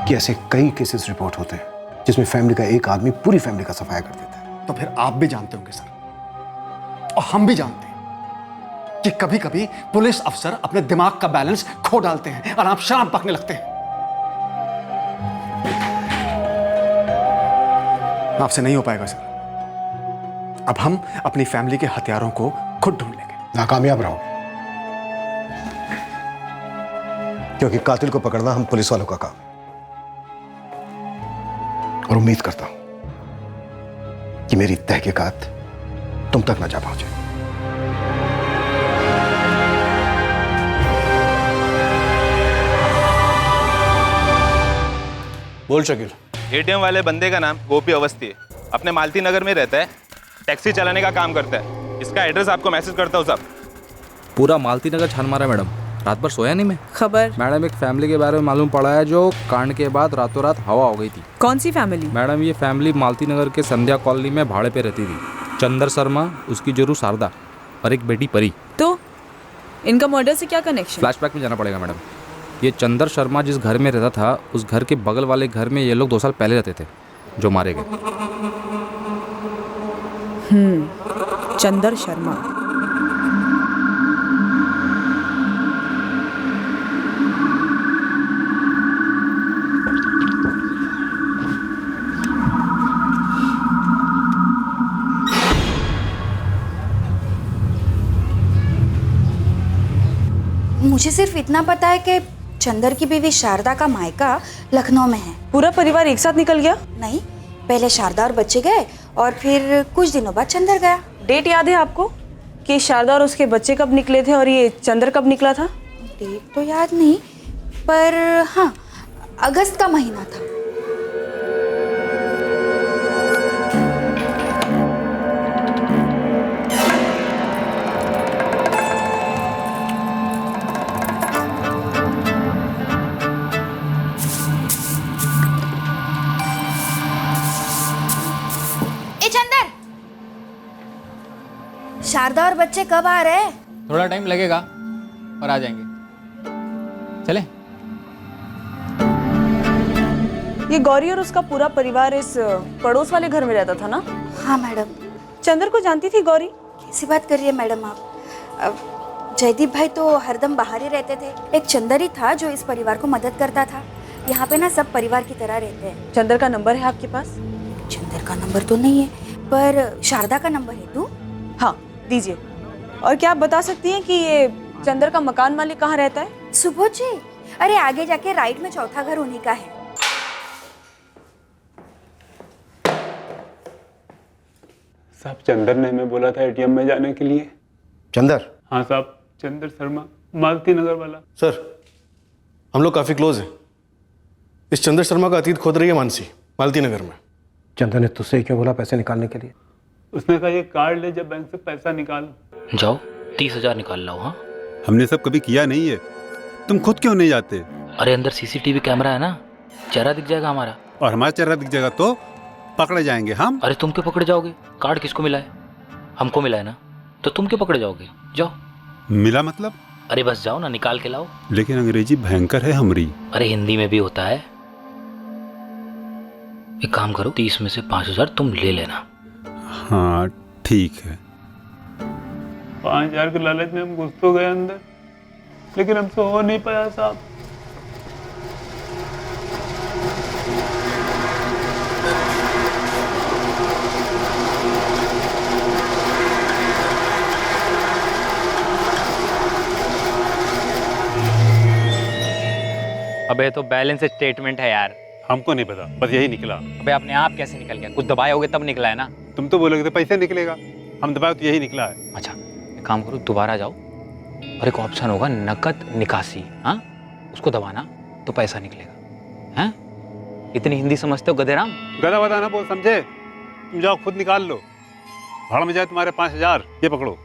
कि ऐसे कई केसेस रिपोर्ट होते हैं जिसमें फैमिली का एक आदमी पूरी फैमिली का सफाया कर देता है। तो फिर आप भी जानते होंगे सर, और हम भी जानते हैं कि कभी कभी पुलिस अफसर अपने दिमाग का बैलेंस खो डालते हैं और आप शराब पकने लगते हैं। आपसे नहीं हो पाएगा सर। अब हम अपनी फैमिली के हथियारों को खुद ढूंढ लेंगे। नाकामयाब रहोगे, क्योंकि कातिल को पकड़ना हम पुलिस वालों का काम है। और उम्मीद करता हूं कि मेरी तहकीकात तुम तक न जा पहुंचे। बोल शकील। एटीएम वाले बंदे का नाम गोपी अवस्थी है, अपने मालती नगर में रहता है, टैक्सी चलाने का काम करता है। इसका एड्रेस आपको मैसेज करता हूँ साहब। पूरा मालती नगर छान मारा मैडम, रात भर सोया नहीं मैं। खबर मैडम एक फैमिली के बारे में मालूम पड़ा है जो कांड के बाद रातों रात हवा हो गई थी। कौन सी फैमिली? मैडम ये फैमिली मालती नगर के संध्या कॉलोनी में भाड़े पे रहती थी। चंदर शर्मा, उसकी जोरू शारदा और एक बेटी परी। तो इनका मर्डर से क्या कनेक्शन? फ्लैशबैक में जाना पड़ेगा मैडम। ये चंदर शर्मा जिस घर में रहता था उस घर के बगल वाले घर में ये लोग 2 साल पहले रहते थे जो मारे गए। चंदर शर्मा। मुझे सिर्फ इतना पता है कि चंदर की बीवी शारदा का मायका लखनऊ में है। पूरा परिवार एक साथ निकल गया? नहीं, पहले शारदा और बच्चे गए और फिर कुछ दिनों बाद चंदर गया। डेट याद है आपको कि शारदा और उसके बच्चे कब निकले थे और ये चंदर कब निकला था? डेट तो याद नहीं, पर हाँ, अगस्त का महीना था। शारदा और बच्चे कब आ रहे हैं? थोड़ा टाइम लगेगा और आ जाएंगे। चले। ये गौरी और उसका पूरा परिवार इस पड़ोस वाले घर में रहता था ना? हाँ मैडम। चंदर को जानती थी गौरी? कैसी बात कर रही है मैडम आप? जयदीप भाई तो हरदम बाहर ही रहते थे। एक चंदर ही था जो इस परिवार को मदद करता था। यहाँ पे ना सब परिवार की तरह रहते हैं। चंदर का नंबर है आपके पास? चंदर का नंबर तो नहीं है, पर शारदा का नंबर है। तू? हाँ दीजिए। और क्या आप बता सकती हैं कि ये चंदर का मकान मालिक कहाँ रहता है? सुबोध जी, अरे आगे जाके राइट में चौथा घर उन्हीं का है। साहब चंदर ने हमें बोला था एटीएम में जाने के लिए। चंदर? हाँ साहब, चंदर शर्मा, मालती नगर वाला। सर हम लोग काफ़ी क्लोज हैं। इस चंदर शर्मा का अतीत खोद रही है मानसी, मालती नगर में। चंदर ने तुझसे क्यों बोला पैसे निकालने के लिए? उसने कहा ये कार्ड ले, जब बैंक से पैसा निकाल। जाओ 30,000 निकाल लाओ। हाँ हमने सब कभी किया नहीं है, तुम खुद क्यों नहीं जाते? अरे अंदर सीसीटीवी कैमरा है ना, चेहरा दिख जाएगा हमारा। और हमारा चेहरा दिख जाएगा तो पकड़े जाएंगे हम। अरे तुम क्यों पकड़े जाओगे? कार्ड किसको मिला है? हमको मिला है ना, तो तुम क्यों पकड़े जाओगे? जाओ। मिला मतलब? अरे बस जाओ ना, निकाल के लाओ। लेकिन अंग्रेजी भयंकर है हमारी। अरे हिंदी में भी होता है। एक काम करो, 30 में से 5,000 तुम ले लेना। हाँ ठीक है। 5,000 के लालच में हम घुस तो गए अंदर, लेकिन हमसे हो नहीं पाया साहब। अबे तो बैलेंस स्टेटमेंट है यार। हमको नहीं पता, बस यही निकला। अबे अपने आप कैसे निकल गया? कुछ दबाए होगे तब निकला है ना। तुम तो बोलोगे तो पैसे निकलेगा, हम दबाए तो यही निकला है। अच्छा एक काम करो, दोबारा जाओ और एक ऑप्शन होगा नकद निकासी, हाँ उसको दबाना तो पैसा निकलेगा। हैं इतनी हिंदी समझते हो गधेराम? गधा वधा ना बोल, समझे? तुम जाओ खुद निकाल लो। भाड़ में जाए तुम्हारे 5,000, ये पकड़ो।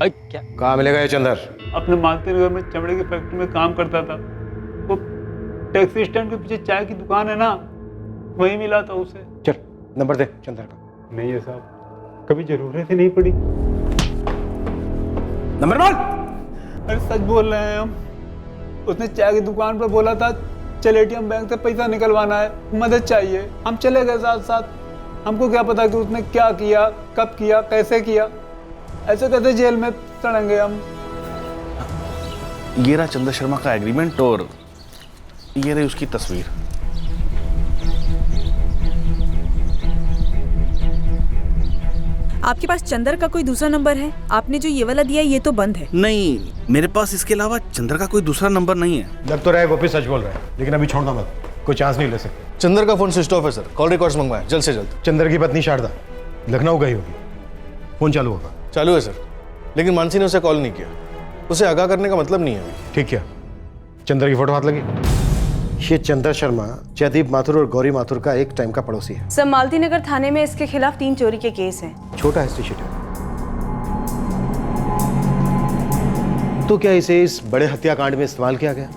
क्या कहाँ मिलेगा ये चंदर? अपने मालती नगर में चमड़े की फैक्ट्री में काम करता था। वो टैक्सी स्टैंड के पीछे चाय की दुकान है ना, वहीं मिला था उसे। चल नंबर दे चंदर का। नहीं है साहब, कभी जरूरत ही नहीं पड़ी। नंबर बोल। अरे सच बोल रहे हैं हम। उसने चाय की दुकान पर बोला था चल एटीएम बैंक से पैसा निकलवाना है, मदद चाहिए। हम चले गए साथ साथ। हमको क्या पता कि उसने क्या किया, कब किया, कैसे किया। ऐसे कैसे जेल में सड़ेंगे हम। ये रहा चंदर शर्मा का एग्रीमेंट और ये रही उसकी तस्वीर। आपके पास चंदर का कोई दूसरा नंबर है? आपने जो ये वाला दिया ये तो बंद है। नहीं, मेरे पास इसके अलावा चंदर का कोई दूसरा नंबर नहीं है। लग तो रहा है गोपी सच बोल रहा है, लेकिन अभी छोड़ना मत, कोई चांस नहीं ले सकते। चंदर का फोन स्विच ऑफ है सर, कॉल रिकॉर्ड्स मंगवाएं जल्द से जल्द। चंदर की पत्नी शारदा लखनऊ गई होगी, फोन चालू होगा। चालू है सर, लेकिन मानसी ने उसे कॉल नहीं किया। उसे आगाह करने का मतलब नहीं है। ठीक है, चंदर की फोटो हाथ लगी? ये चंद्र शर्मा जयदीप माथुर और गौरी माथुर का एक टाइम का पड़ोसी है। सर, मालती नगर थाने में इसके खिलाफ 3 चोरी के केस हैं। छोटा हिस्ट्री शीट है। तो क्या इसे इस बड़े हत्याकांड में इस्तेमाल किया गया?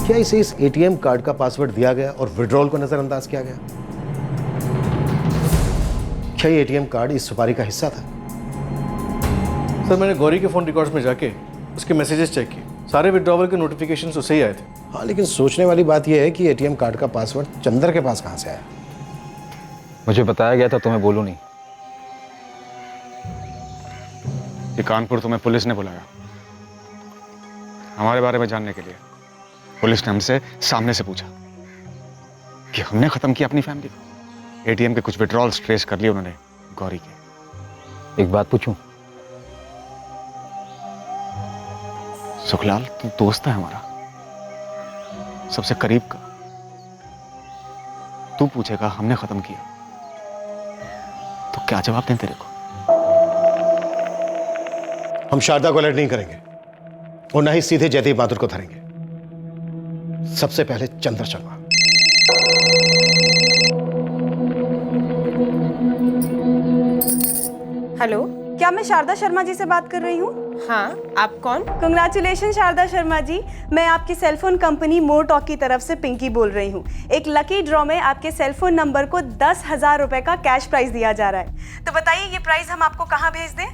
क्या इसे इस एटीएम कार्ड का पासवर्ड दिया गया और विड्रॉल को नजरअंदाज किया गया? क्या ये एटीएम कार्ड इस सुपारी का हिस्सा था? सर, मैंने गौरी के फ़ोन रिकॉर्ड्स में जाके उसके मैसेजेस चेक किए। सारे विड्रॉवल के नोटिफिकेशंस उससे ही आए थे। हाँ, लेकिन सोचने वाली बात यह है कि एटीएम कार्ड का पासवर्ड चंदर के पास कहां से आया? मुझे बताया गया था, तुम्हें बोलूं नहीं। ये कानपुर तुम्हें पुलिस ने बुलाया हमारे बारे में जानने के लिए। पुलिस ने हमसे सामने से पूछा कि हमने खत्म किया अपनी फैमिली को। एटीएम के कुछ विड्रॉल्स ट्रेस कर लिए उन्होंने गौरी के। एक बात पूछूं? सुखलाल, तुम दोस्त है हमारा, सबसे करीब का। तू पूछेगा हमने खत्म किया तो क्या जवाब दें तेरे को? हम शारदा को अलर्ट नहीं करेंगे और ना ही सीधे जयदीप माथुर को धरेंगे। सबसे पहले चंद्र शर्मा। हेलो, क्या मैं शारदा शर्मा जी से बात कर रही हूँ? हाँ, आप कौन? कंग्रेचुलेशन शारदा शर्मा जी, मैं आपकी सेलफोन कंपनी मोर टॉक की तरफ से पिंकी बोल रही हूँ। एक लकी ड्रॉ में आपके सेलफोन नंबर को 10,000 रुपए का कैश प्राइज दिया जा रहा है। तो बताइए, ये प्राइज हम आपको कहाँ भेज दें?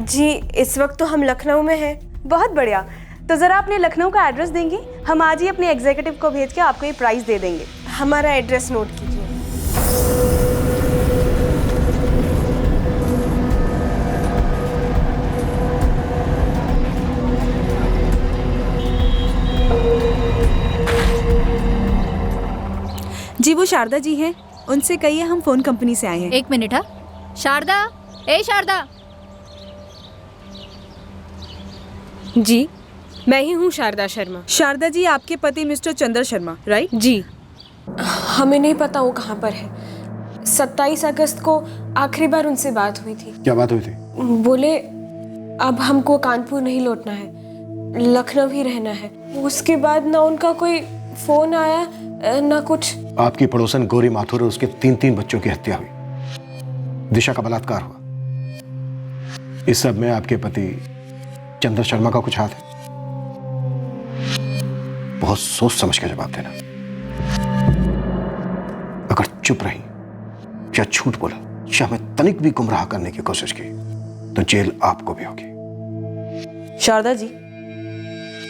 जी, इस वक्त तो हम लखनऊ में हैं। बहुत बढ़िया, तो ज़रा अपने लखनऊ का एड्रेस देंगी? हम आज ही अपने एग्जीक्यूटिव को भेज के आपको ये प्राइस दे देंगे। हमारा एड्रेस नोट कीजिए। जी, वो शारदा जी हैं, उनसे कहिए हम फोन कंपनी से आए हैं। 1 मिनट। हाँ, शारदा, ए शारदा। जी, मैं ही हूँ शारदा शर्मा। शारदा जी, आपके पति मिस्टर चंद्र शर्मा, राइट? जी, हमें नहीं पता वो कहाँ पर है। 27 अगस्त को आखिरी बार उनसे बात हुई थी। क्या बात हुई थी? बोले अब हमको कानपुर नहीं लौटना है, लखनऊ ही रहना है। उसके बाद ना उनका कोई फोन आया ना कुछ। आपकी पड़ोसन गौरी माथुर और उसके 3 बच्चों की हत्या हुई। दिशा का बलात्कार हुआ। इस सब में आपके पति चंद्र शर्मा का कुछ हाथ है? बहुत सोच समझ के जवाब देना। अगर चुप रही या झूठ बोला या हमें तनिक भी गुमराह करने की कोशिश की तो जेल आपको भी होगी। शारदा जी,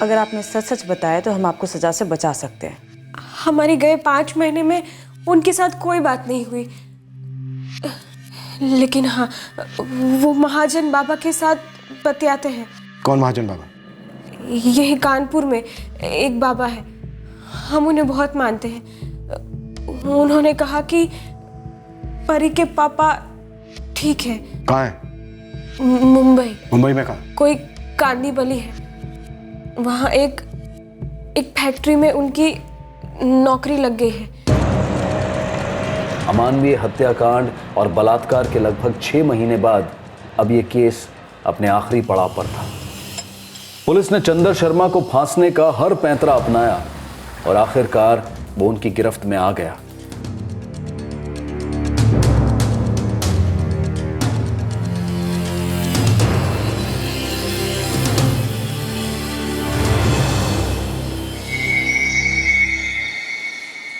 अगर आपने सच सच बताया तो हम आपको सजा से बचा सकते हैं। हमारी गए 5 महीने में उनके साथ कोई बात नहीं हुई, लेकिन हाँ, वो महाजन बाबा के साथ बतियाते हैं। कौन महाजन बाबा? यही कानपुर में एक बाबा है, हम उन्हें बहुत मानते हैं। उन्होंने कहा कि परी के पापा ठीक है। कहाँ है? मुंबई। मुंबई में कहाँ? कोई कांदीबली है, वहाँ एक फैक्ट्री में उनकी नौकरी लग गई है। अमानवीय हत्याकांड और बलात्कार के लगभग 6 महीने बाद अब ये केस अपने आखिरी पड़ाव पर था। पुलिस ने चंद्र शर्मा को फांसने का हर पैंतरा अपनाया और आखिरकार वो उनकी गिरफ्त में आ गया।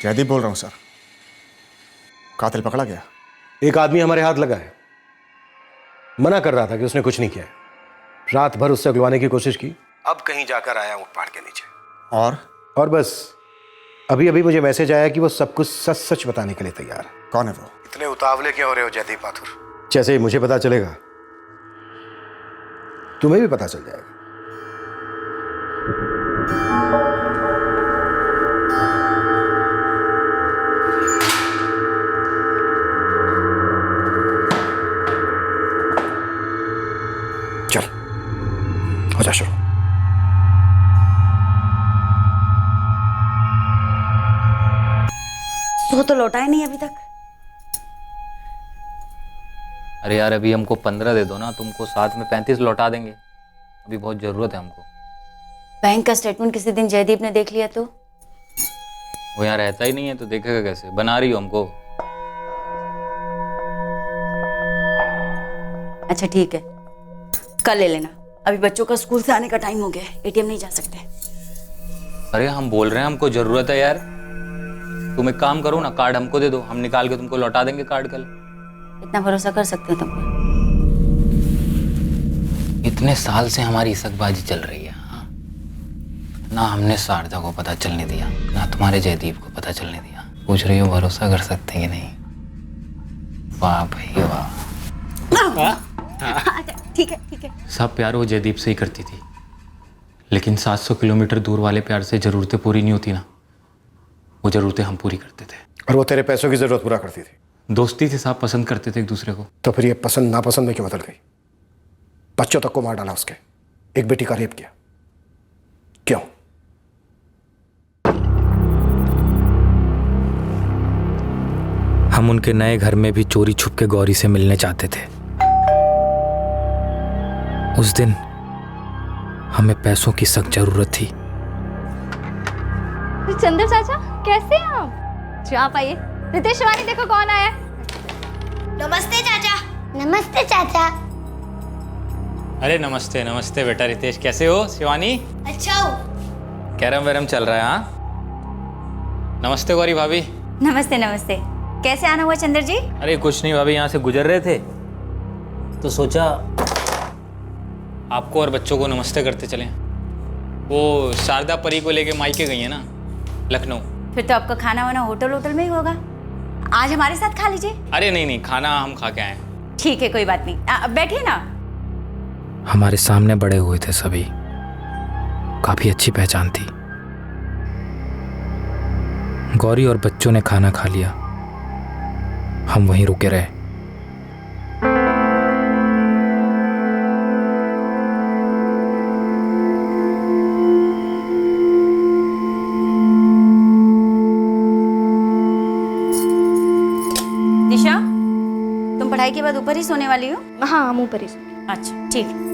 जयदीप बोल रहा हूं सर। कातिल पकड़ा गया? एक आदमी हमारे हाथ लगा है। मना कर रहा था कि उसने कुछ नहीं किया। रात भर उससे अगलवाने की कोशिश की, अब कहीं जाकर आया ऊंट पहाड़ के नीचे। और बस अभी अभी मुझे मैसेज आया कि वो सब कुछ सच सच बताने के लिए तैयार है। कौन है वो? इतने उतावले क्यों हो रहे हो जयदीप माथुर? जैसे ही मुझे पता चलेगा तुम्हें भी पता चल जाएगा। चल, हो जा शुरू। वो तो लौटा ही नहीं अभी तक। अरे यार, अभी हमको 15 दे दो ना, तुमको साथ में 35 लौटा देंगे। अभी बहुत ज़रूरत है हमको। बैंक का स्टेटमेंट किसी दिन जयदीप ने देख लिया तो? वो यहाँ रहता ही नहीं है तो देखेगा कैसे? बना रही हो हमको। अच्छा ठीक है, कल ले लेना। अभी बच्चों का स्कूल से आने का टाइम हो गया है, एटीएम नहीं जा सकते। अरे हम बोल रहे हैं हमको जरूरत है यार। तुम एक काम करो ना, कार्ड हमको दे दो, हम निकाल के तुमको लौटा देंगे कार्ड कल। इतना भरोसा कर सकते हैं तुम पर? इतने साल से हमारी सकबाजी चल रही है, हाँ? ना हमने शारदा को पता चलने दिया, ना तुम्हारे जयदीप को पता चलने दिया। पूछ रही हो भरोसा कर सकते कि नहीं? वाह भाई वाह। ठीक है ठीक है। सब प्यार वो जयदीप से ही करती थी, लेकिन 700 किलोमीटर दूर वाले प्यार से जरूरतें पूरी नहीं होती ना, वो जरूरतें हम पूरी करते थे। और वो तेरे पैसों की जरूरत पूरा करती थी। दोस्ती थी साहब, पसंद करते थे एक दूसरे को। तो फिर ये पसंद नापसंद में क्यों बदल गई? बच्चों तक को मार डाला उसके, एक बेटी का रेप किया, क्यों? हम उनके नए घर में भी चोरी छुप के गौरी से मिलने चाहते थे। उस दिन हमें पैसों की सख्त जरूरत थी। चंद्र चाचा कैसे हैं आप? जो आप आइए। रितेश शिवानी देखो कौन आया। नमस्ते चाचा। नमस्ते चाचा। अरे नमस्ते नमस्ते बेटा रितेश, कैसे हो? शिवानी अच्छा हो? कैरम वैरम चल रहा है? हाँ नमस्ते गौरी भाभी। नमस्ते नमस्ते। कैसे आना हुआ चंद्र जी? अरे कुछ नहीं भाभी, यहाँ से गुजर रहे थे तो सोचा आपको और बच्चों को नमस्ते करते चलें। वो शारदा परी को लेके मायके गई है ना लखनऊ। फिर तो आपका खाना वाना होटल में ही होगा, आज हमारे साथ खा लीजिए। अरे नहीं नहीं, खाना हम खा के आए। ठीक है कोई बात नहीं, बैठिए ना। हमारे सामने बड़े हुए थे सभी, काफी अच्छी पहचान थी। गौरी और बच्चों ने खाना खा लिया, हम वहीं रुके रहे। दिशा, तुम पढ़ाई के बाद ऊपर ही सोने वाली हो? हाँ हम ऊपर ही। अच्छा ठीक है।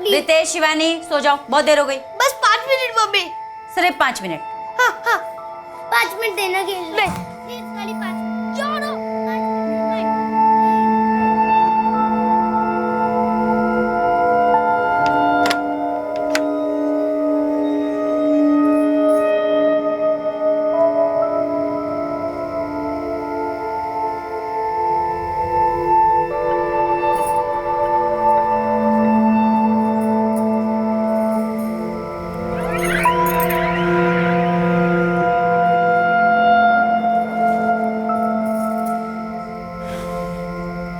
रितेश शिवानी सो जाओ, बहुत देर हो गई। बस 5 मिनट मम्मी। सिर्फ 5 मिनट? हाँ हाँ 5 मिनट देना खेलने। प्लीज खाली 5 मिनट। छोड़ो।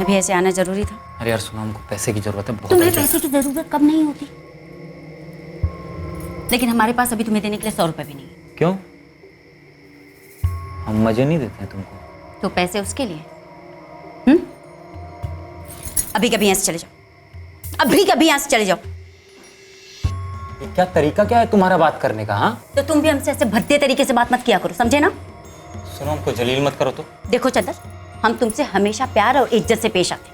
अभी ऐसे आना जरूरी था? अरे यार सुनो, हमको पैसे की जरूरत है बहुत। तुम्हें पैसे की जरूरत कब नहीं होती? लेकिन हमारे पास अभी तुम्हें देने के लिए 100 रुपए भी नहीं है। क्यों? हम मजे नहीं देते हैं तुमको? तो पैसे उसके लिए? अभी कभी यहाँ से चले जाओ, अभी कभी यहाँ से चले जाओ। ये क्या तरीका क्या है तुम्हारा बात करने का? हाँ तो तुम भी हमसे ऐसे भद्दे तरीके से बात मत किया करो, समझे ना? सुनो, हमको जलील मत करो तो। देखो चंदर, हम तुमसे हमेशा प्यार और इज्जत से पेश आते,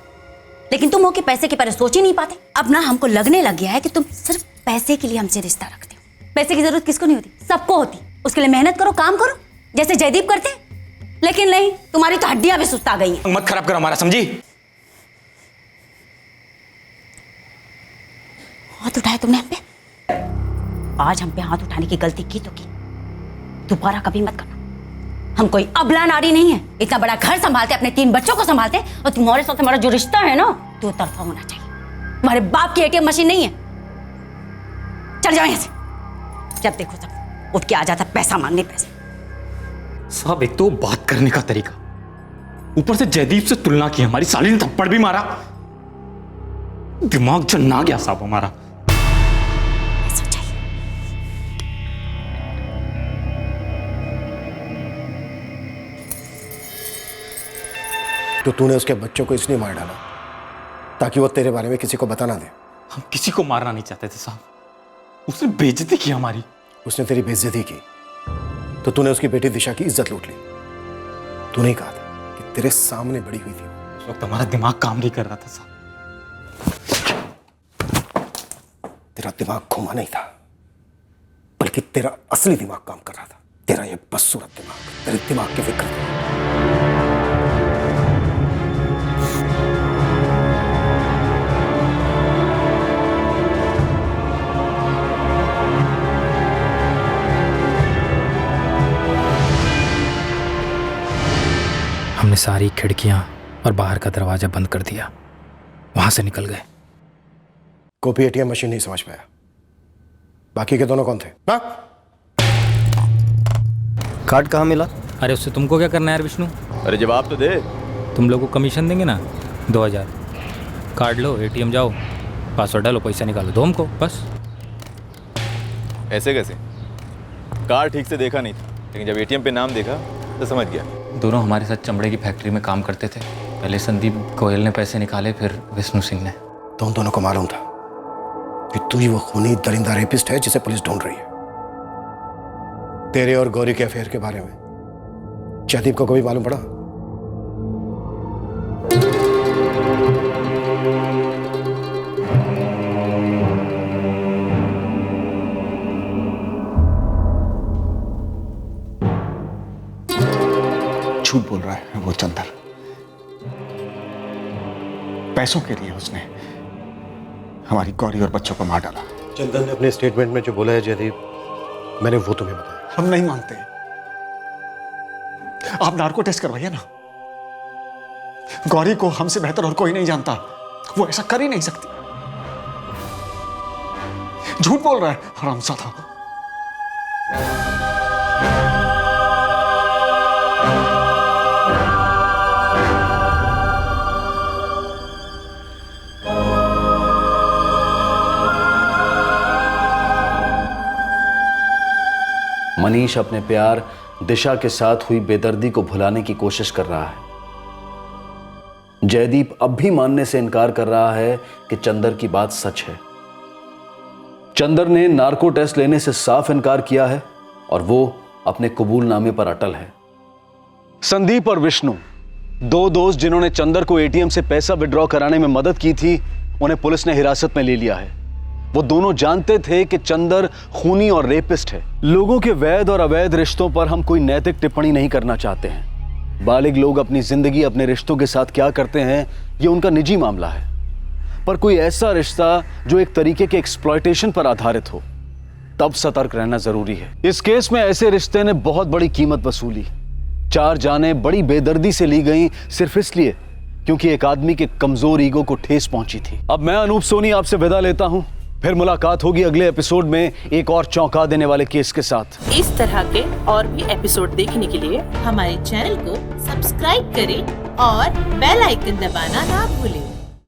लेकिन तुम हो कि पैसे के बारे सोच ही नहीं पाते। अब ना हमको लगने लग गया है कि तुम सिर्फ पैसे के लिए हमसे रिश्ता रखते हो। पैसे की जरूरत किसको नहीं होती? सबको होती। उसके लिए मेहनत करो, काम करो, जैसे जयदीप करते। लेकिन नहीं, तुम्हारी तो हड्डियां भी सुस्ता गई हैं। मत खराब करो हमारा, समझी? हाथ उठाया तुमने हम पे। आज हम पे हाथ उठाने की गलती की तो की, दोबारा कभी मत करना। हम कोई अबला नारी नहीं है, इतना बड़ा घर संभालते, अपने 3 बच्चों को संभालते, और तुम्हारे साथ हमारा जो रिश्ता है ना 2 तरफा होना चाहिए। तुम्हारे बाप की एटीएम मशीन नहीं है। चल जाओ यहाँ से। जब देखो तब उठ के आ जाता पैसा मांगने। पैसे साहब, एक तो बात करने का तरीका, ऊपर से जयदीप से तुलना की, हमारी साली ने थप्पड़ भी मारा। दिमाग चलना गया साहब हमारा। तो तूने उसके बच्चों को इसलिए मार डाला ताकि वो तेरे बारे में किसी को बता ना दे? हम किसी को मारना नहीं चाहते थे साहब, उसने बेइज्जती की हमारी। उसने तेरी बेइज्जती की तो तूने उसकी बेटी दिशा की इज्जत लूट ली। तूने ही कहा था कि तेरे सामने बड़ी हुई थी। उस वक्त हमारा दिमाग काम नहीं कर रहा था साहब। तेरा दिमाग घुमा नहीं था, बल्कि तेरा असली दिमाग काम कर रहा था। तेरा ये बदसूरत दिमाग तेरे दिमाग के फिक्र था। हमने सारी खिड़कियां और बाहर का दरवाजा बंद कर दिया, वहां से निकल गए। कॉपी एटीएम मशीन नहीं समझ पाया, बाकी के दोनों कौन थे? हाँ? कार्ड कहाँ मिला? अरे उससे तुमको क्या करना है यार विष्णु? अरे जवाब तो दे। तुम लोगों को कमीशन देंगे ना 2000। कार्ड लो, एटीएम जाओ, पासवर्ड डालो, पैसा निकालो, दो हमको बस। ऐसे कैसे? कार्ड ठीक से देखा नहीं था, लेकिन जब एटीएम पे नाम देखा तो समझ गया। दोनों हमारे साथ चमड़े की फैक्ट्री में काम करते थे। पहले संदीप गोयल ने पैसे निकाले, फिर विष्णु सिंह ने। तो उन दोनों को मालूम था कि तू ही वो खूनी दरिंदा रेपिस्ट है जिसे पुलिस ढूंढ रही है। तेरे और गौरी के अफेयर के बारे में जयदीप को कभी मालूम पड़ा? झूठ बोल रहा है वो चंदर। पैसों के लिए उसने हमारी गौरी और बच्चों को मार डाला। चंदन ने अपने स्टेटमेंट में जो बोला है जयदीप, मैंने वो तुम्हें बताया। हम नहीं मानते। आप नार्को टेस्ट करवाइए ना। गौरी को हमसे बेहतर और कोई नहीं जानता, वो ऐसा कर ही नहीं सकती। झूठ बोल रहा है हरामजादा। मनीष अपने प्यार दिशा के साथ हुई बेदर्दी को भुलाने की कोशिश कर रहा है। जयदीप अब भी मानने से इनकार कर रहा है कि चंदर की बात सच है। चंदर ने नार्को टेस्ट लेने से साफ इनकार किया है और वो अपने कबूलनामे पर अटल है। संदीप और विष्णु, दो दोस्त जिन्होंने चंदर को एटीएम से पैसा विड्रॉ कराने में मदद की थी, उन्हें पुलिस ने हिरासत में ले लिया है। वो दोनों जानते थे कि चंदर खूनी और रेपिस्ट है। लोगों के वैध और अवैध रिश्तों पर हम कोई नैतिक टिप्पणी नहीं करना चाहते हैं। बालिग लोग अपनी जिंदगी अपने रिश्तों के साथ क्या करते हैं, ये उनका निजी मामला है। पर कोई ऐसा रिश्ता जो एक तरीके के एक्सप्लॉयटेशन पर आधारित हो, तब सतर्क रहना जरूरी है। इस केस में ऐसे रिश्ते ने बहुत बड़ी कीमत वसूली। 4 जानें बड़ी बेदर्दी से ली गई, सिर्फ इसलिए क्योंकि एक आदमी के कमजोर ईगो को ठेस पहुंची थी। अब मैं अनूप सोनी आपसे विदा लेता हूं। फिर मुलाकात होगी अगले एपिसोड में एक और चौंका देने वाले केस के साथ। इस तरह के और भी एपिसोड देखने के लिए हमारे चैनल को सब्सक्राइब करें और बेल आइकन दबाना ना भूलें।